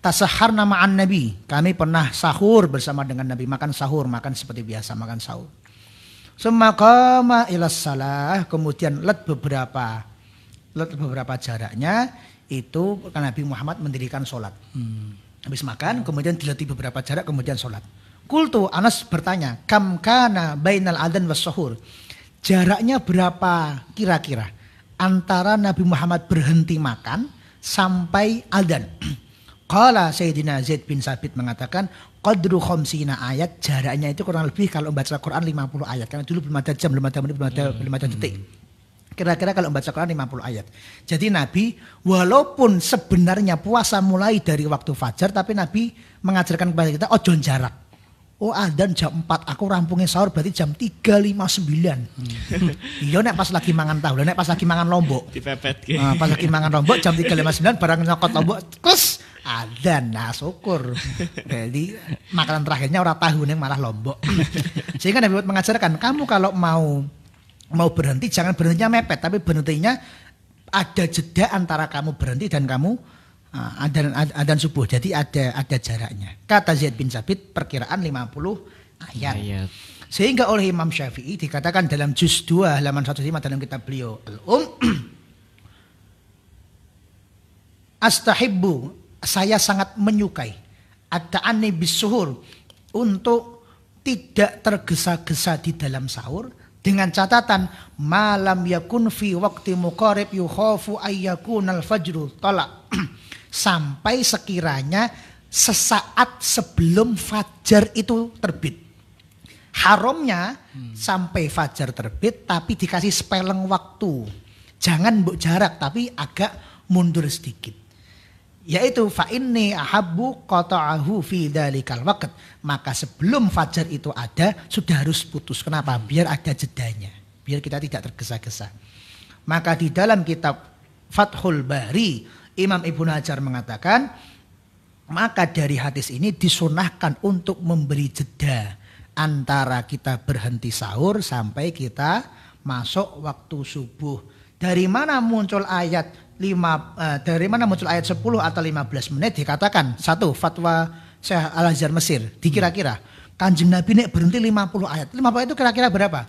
tasahharna ma'an Nabi, kami pernah sahur bersama dengan Nabi, makan sahur, makan seperti biasa makan sahur. Summa qama ila shalah, kemudian let beberapa jaraknya itu Nabi Muhammad mendirikan sholat. Habis makan kemudian dilatih beberapa jarak kemudian sholat. Qultu, Anas bertanya, kam kana bainal adzan was sahur, jaraknya berapa kira-kira antara Nabi Muhammad berhenti makan sampai adzan? Qala Sayyidina Zaid bin Sabit mengatakan qadru khamsina ayat, jaraknya itu kurang lebih kalau membaca Quran 50 ayat, karena dulu belum ada jam, belum ada menit, belum ada detik. Kira-kira kalau membaca Quran 50 ayat. Jadi Nabi walaupun sebenarnya puasa mulai dari waktu fajar, tapi Nabi mengajarkan kepada kita ojo jarak. Oh, adzan jam 4, aku rampungnya sahur berarti jam 3.59. Iya nek pas lagi mangan tahu, nek pas lagi mangan lombok. Dipepet gitu. Nah, pas lagi mangan lombok jam 3.59 barang nyokot lombok, terus adzan. Nah, syukur. Jadi makanan terakhirnya orang tahu nih malah lombok. Sehingga Nabi mengajarkan, kamu kalau mau berhenti jangan berhentinya mepet, tapi berhentinya ada jeda antara kamu berhenti dan kamu adzan subuh. Jadi ada jaraknya. Kata Zaid bin Sabit perkiraan 50 ayat. Sehingga oleh Imam Syafi'i dikatakan dalam juz 2 halaman 105 dalam kitab beliau Astahibbu, saya sangat menyukai at-ta'anni bis-suhur, untuk tidak tergesa-gesa di dalam sahur, dengan catatan malam yakun fi waqti muqarib yukhafu ayyakunal fajru tala, sampai sekiranya sesaat sebelum fajar itu terbit. Haramnya sampai fajar terbit tapi dikasih speleng waktu. Jangan mbok jarak tapi agak mundur sedikit. Yaitu fa inni ahabbu qata'ahu fi dzalikal waqt, maka sebelum fajar itu ada sudah harus putus. Kenapa? Biar ada jedanya, biar kita tidak tergesa-gesa. Maka di dalam kitab Fathul Bari, Imam Ibnu Hajar mengatakan, maka dari hadis ini disunahkan untuk memberi jeda antara kita berhenti sahur sampai kita masuk waktu subuh. Dari mana muncul ayat 10 atau 15 menit? Dikatakan satu, fatwa Syekh Al-Azhar Mesir, dikira-kira Kanjeng Nabi nek berhenti 50 ayat. 50 ayat itu kira-kira berapa?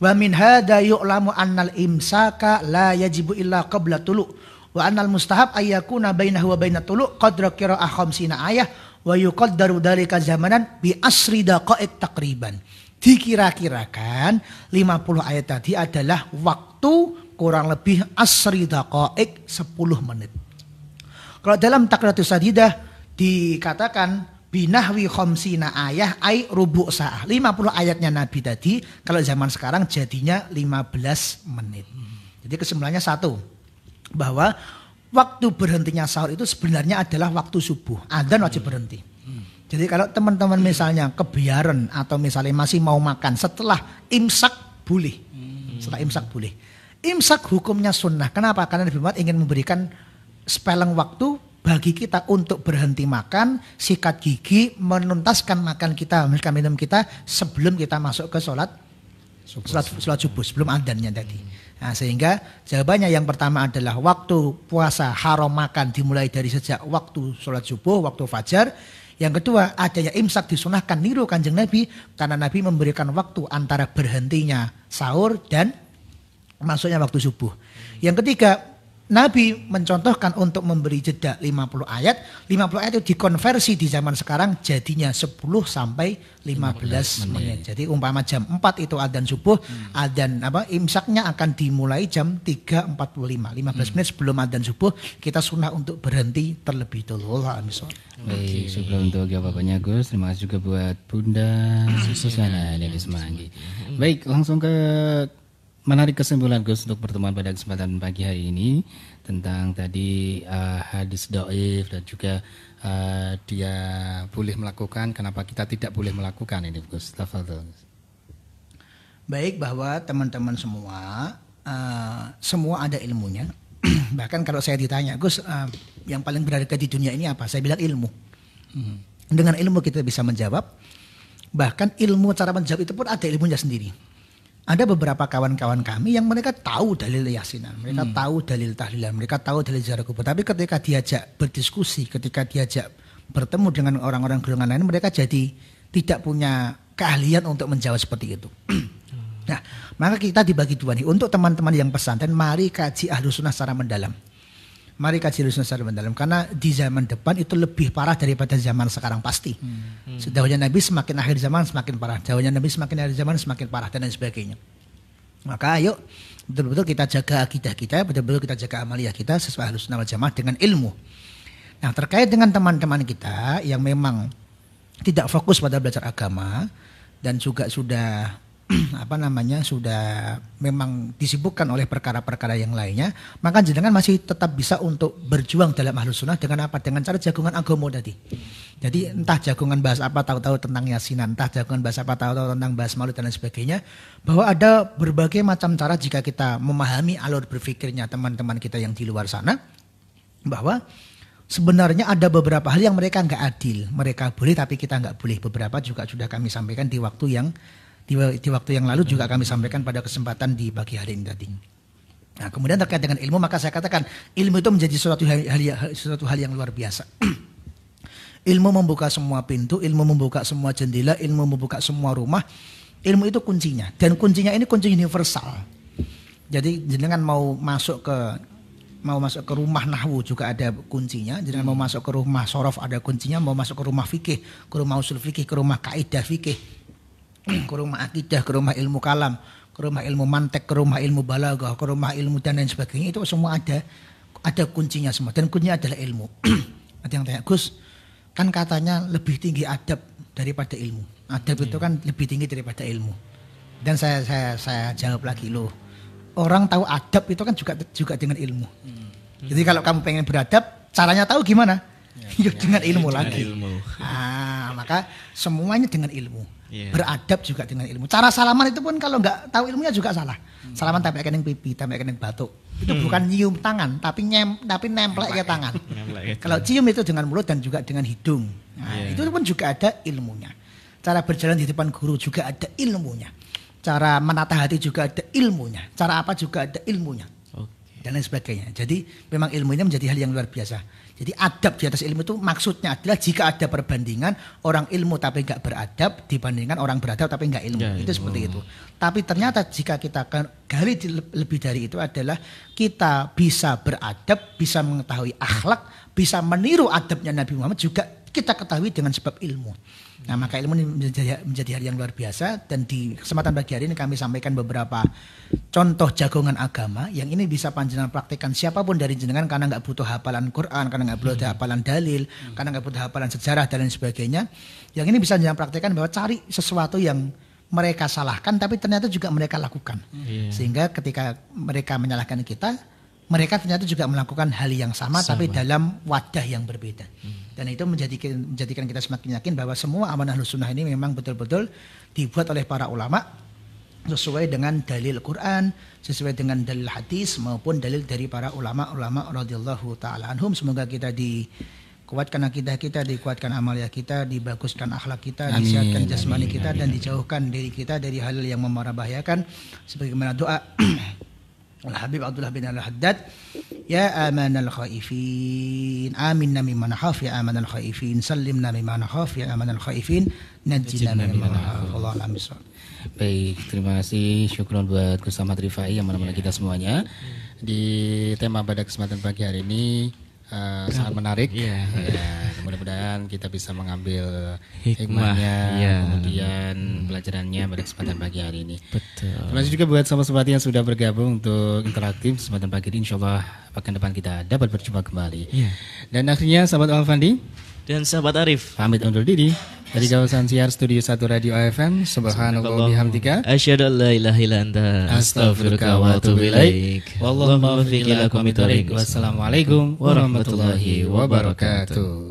Wa min hadza yu'lamu annal imsaka la yajibu illa qabla tulu' wa annal mustahab ayyakuna bainahu wa bainat tulu' qadra qira'ah khamsina ayah wa yuqaddaru dzalika zamanan bi asri daqaiq takriban. Dikira-kirakan 50 ayat tadi adalah waktu kurang lebih asri daqaiq 10 menit. Kalau dalam Taqriyatus Sadidah dikatakan binahwi khamsina ayah ay rubu' sa'ah. 50 ayatnya Nabi tadi kalau zaman sekarang jadinya 15 menit. Jadi kesimpulannya satu, bahwa waktu berhentinya sahur itu sebenarnya adalah waktu subuh. Adzan wajib berhenti. Jadi kalau teman-teman misalnya kebiaran atau misalnya masih mau makan setelah imsak boleh. Setelah imsak boleh. Imsak hukumnya sunnah. Kenapa? Karena Nabi Muhammad ingin memberikan spelling waktu bagi kita untuk berhenti makan, sikat gigi, menuntaskan makan kita, makan minum kita sebelum kita masuk ke sholat subuh, sebelum adzannya tadi. Nah, sehingga jawabannya yang pertama adalah waktu puasa haram makan dimulai dari sejak waktu sholat subuh, waktu fajar. Yang kedua, adanya imsak disunahkan niru Kanjeng Nabi karena Nabi memberikan waktu antara berhentinya sahur dan masuknya waktu subuh. Yang ketiga, Nabi mencontohkan untuk memberi jeda 50 ayat. 50 ayat itu dikonversi di zaman sekarang jadinya 10 sampai 15 menit. Jadi umpama jam 4 itu adzan subuh, adzan imsaknya akan dimulai jam 3.45. 15 menit sebelum adzan subuh kita sunnah untuk berhenti terlebih dulu. Baik, sebelum untuk jawabannya Gus, terima kasih juga buat Bunda Susana dari Semanggi. Baik, langsung ke menarik kesimpulan Gus untuk pertemuan pada kesempatan pagi hari ini tentang tadi hadis dhaif dan juga dia boleh melakukan, kenapa kita tidak boleh melakukan ini Gus. Tafadhol. Baik, bahwa teman-teman semua ada ilmunya. Bahkan kalau saya ditanya, Gus, yang paling berharga di dunia ini apa? Saya bilang ilmu. Dengan ilmu kita bisa menjawab. Bahkan ilmu cara menjawab itu pun ada ilmunya sendiri. Ada beberapa kawan-kawan kami yang mereka tahu dalil yasinan, mereka tahu dalil tahlilan, mereka tahu dalil ziarah kubur. Tapi ketika diajak berdiskusi, ketika diajak bertemu dengan orang-orang golongan lain, mereka jadi tidak punya keahlian untuk menjawab seperti itu. Nah, maka kita dibagi dua nih. Untuk teman-teman yang pesantren, mari kaji Ahlus Sunnah secara mendalam. Mari kaji Ahlus Sunnah secara mendalam. Karena di zaman depan itu lebih parah daripada zaman sekarang pasti. Dawahnya Nabi semakin akhir zaman semakin parah. Dawahnya Nabi semakin akhir zaman semakin parah dan lain sebagainya. Maka ayo betul-betul kita jaga akidah kita, betul-betul kita jaga amaliyah kita sesuai Ahlus Sunnah wal Jamaah dengan ilmu. Nah, terkait dengan teman-teman kita yang memang tidak fokus pada belajar agama dan juga sudah sudah memang disibukkan oleh perkara-perkara yang lainnya, maka jenengan masih tetap bisa untuk berjuang dalam Ahlus Sunnah dengan apa? Dengan cara jagungan agama tadi. Jadi entah jagungan bahas apa, tahu-tahu tentang yasinan, entah jagungan bahas apa, tahu-tahu tentang bahas maulid dan lain sebagainya, bahwa ada berbagai macam cara jika kita memahami alur berpikirnya teman-teman kita yang di luar sana, bahwa sebenarnya ada beberapa hal yang mereka nggak adil, mereka boleh tapi kita nggak boleh. Beberapa juga sudah kami sampaikan di waktu yang lalu juga kami sampaikan pada kesempatan di pagi hari ini tadi. Nah, kemudian terkait dengan ilmu, maka saya katakan ilmu itu menjadi suatu hal yang luar biasa. Ilmu membuka semua pintu, ilmu membuka semua jendela, ilmu membuka semua rumah. Ilmu itu kuncinya, dan kuncinya ini kunci universal. Jadi jenengan mau masuk ke rumah nahwu juga ada kuncinya, jangan mau masuk ke rumah sorof ada kuncinya, mau masuk ke rumah fikih, ke rumah usul fikih, ke rumah kaidah fikih, ke rumah akidah, ke rumah ilmu kalam, ke rumah ilmu mantek, ke rumah ilmu balaghah, ke rumah ilmu dan lain sebagainya, itu semua ada kuncinya semua, dan kuncinya adalah ilmu. Ada yang tanya, Gus, kan katanya lebih tinggi adab daripada ilmu. Adab itu kan lebih tinggi daripada ilmu. Dan saya jawab lagi, loh, orang tahu adab itu kan juga dengan ilmu. Jadi kalau kamu pengen beradab, caranya tahu gimana? Dengan ilmu lagi. maka semuanya dengan ilmu. Beradab juga dengan ilmu. Cara salaman itu pun kalau nggak tahu ilmunya juga salah. Salaman tapi kening pipi, tapi kening batuk. Itu bukan nyium tangan, tapi nemplek ke tangan. Kalau cium itu dengan mulut dan juga dengan hidung. Nah, itu pun juga ada ilmunya. Cara berjalan di depan guru juga ada ilmunya. Cara menata hati juga ada ilmunya. Cara apa juga ada ilmunya. Dan lain sebagainya. Jadi memang ilmu ini menjadi hal yang luar biasa. Jadi adab di atas ilmu itu maksudnya adalah jika ada perbandingan orang ilmu tapi enggak beradab dibandingkan orang beradab tapi enggak ilmu. Itu seperti itu. Tapi ternyata jika kita gali lebih dari itu adalah kita bisa beradab, bisa mengetahui akhlak, bisa meniru adabnya Nabi Muhammad juga kita ketahui dengan sebab ilmu. Nah, maka ilmu ini menjadi hal yang luar biasa dan di kesempatan pagi hari ini kami sampaikan beberapa contoh jagongan agama yang ini bisa panjenengan praktekkan siapapun dari jenengan karena nggak butuh hafalan Quran, karena nggak butuh hafalan dalil, karena nggak butuh hafalan sejarah dan lain sebagainya. Yang ini bisa jenengan praktekkan bahwa cari sesuatu yang mereka salahkan tapi ternyata juga mereka lakukan. Sehingga ketika mereka menyalahkan kita, mereka ternyata juga melakukan hal yang sama. Tapi dalam wadah yang berbeda. Dan itu menjadikan kita semakin yakin bahwa semua amanah Ahlussunnah ini memang betul-betul dibuat oleh para ulama sesuai dengan dalil Quran, sesuai dengan dalil hadis maupun dalil dari para ulama-ulama radhiyallahu taala anhum. Semoga kita dikuatkan akidah kita, dikuatkan amalia kita, dibaguskan akhlak kita, disehatkan jasmani kita dan dijauhkan diri kita dari hal yang membahayakan sebagaimana doa Al-Habib Abdullah bin Al-Haddad, ya amanal khaifin, aminna mimman khaf, ya amanal khaifin, sallimna mimman khaf, ya amanal khaifin, najjina mimman khaf. Allah alam bisawab. Baik, terima kasih, syukron buat Gus Ahmad Rifai yang mana-mana kita semuanya. Di tema pada kesempatan pagi hari ini sangat menarik. Ya, mudah-mudahan kita bisa mengambil hikmahnya, kemudian pelajarannya pada kesempatan pagi hari ini. Betul. Terima kasih juga buat sahabat-sahabat yang sudah bergabung untuk interaktif kesempatan pagi ini. Insyaallah pekan depan kita dapat berjumpa kembali. Dan akhirnya sahabat Al-Fandi dan sahabat Arif pamit undur diri dari kawasan siar Studio 1 Radio AFM. Subhanallah bihamdika, asyhadu an la ilaha illa anta, astaghfiruka wa atubu ilaik. Wallahu muwaffiq ila aqwamit thoriq. Wassalamualaikum warahmatullahi wabarakatuh.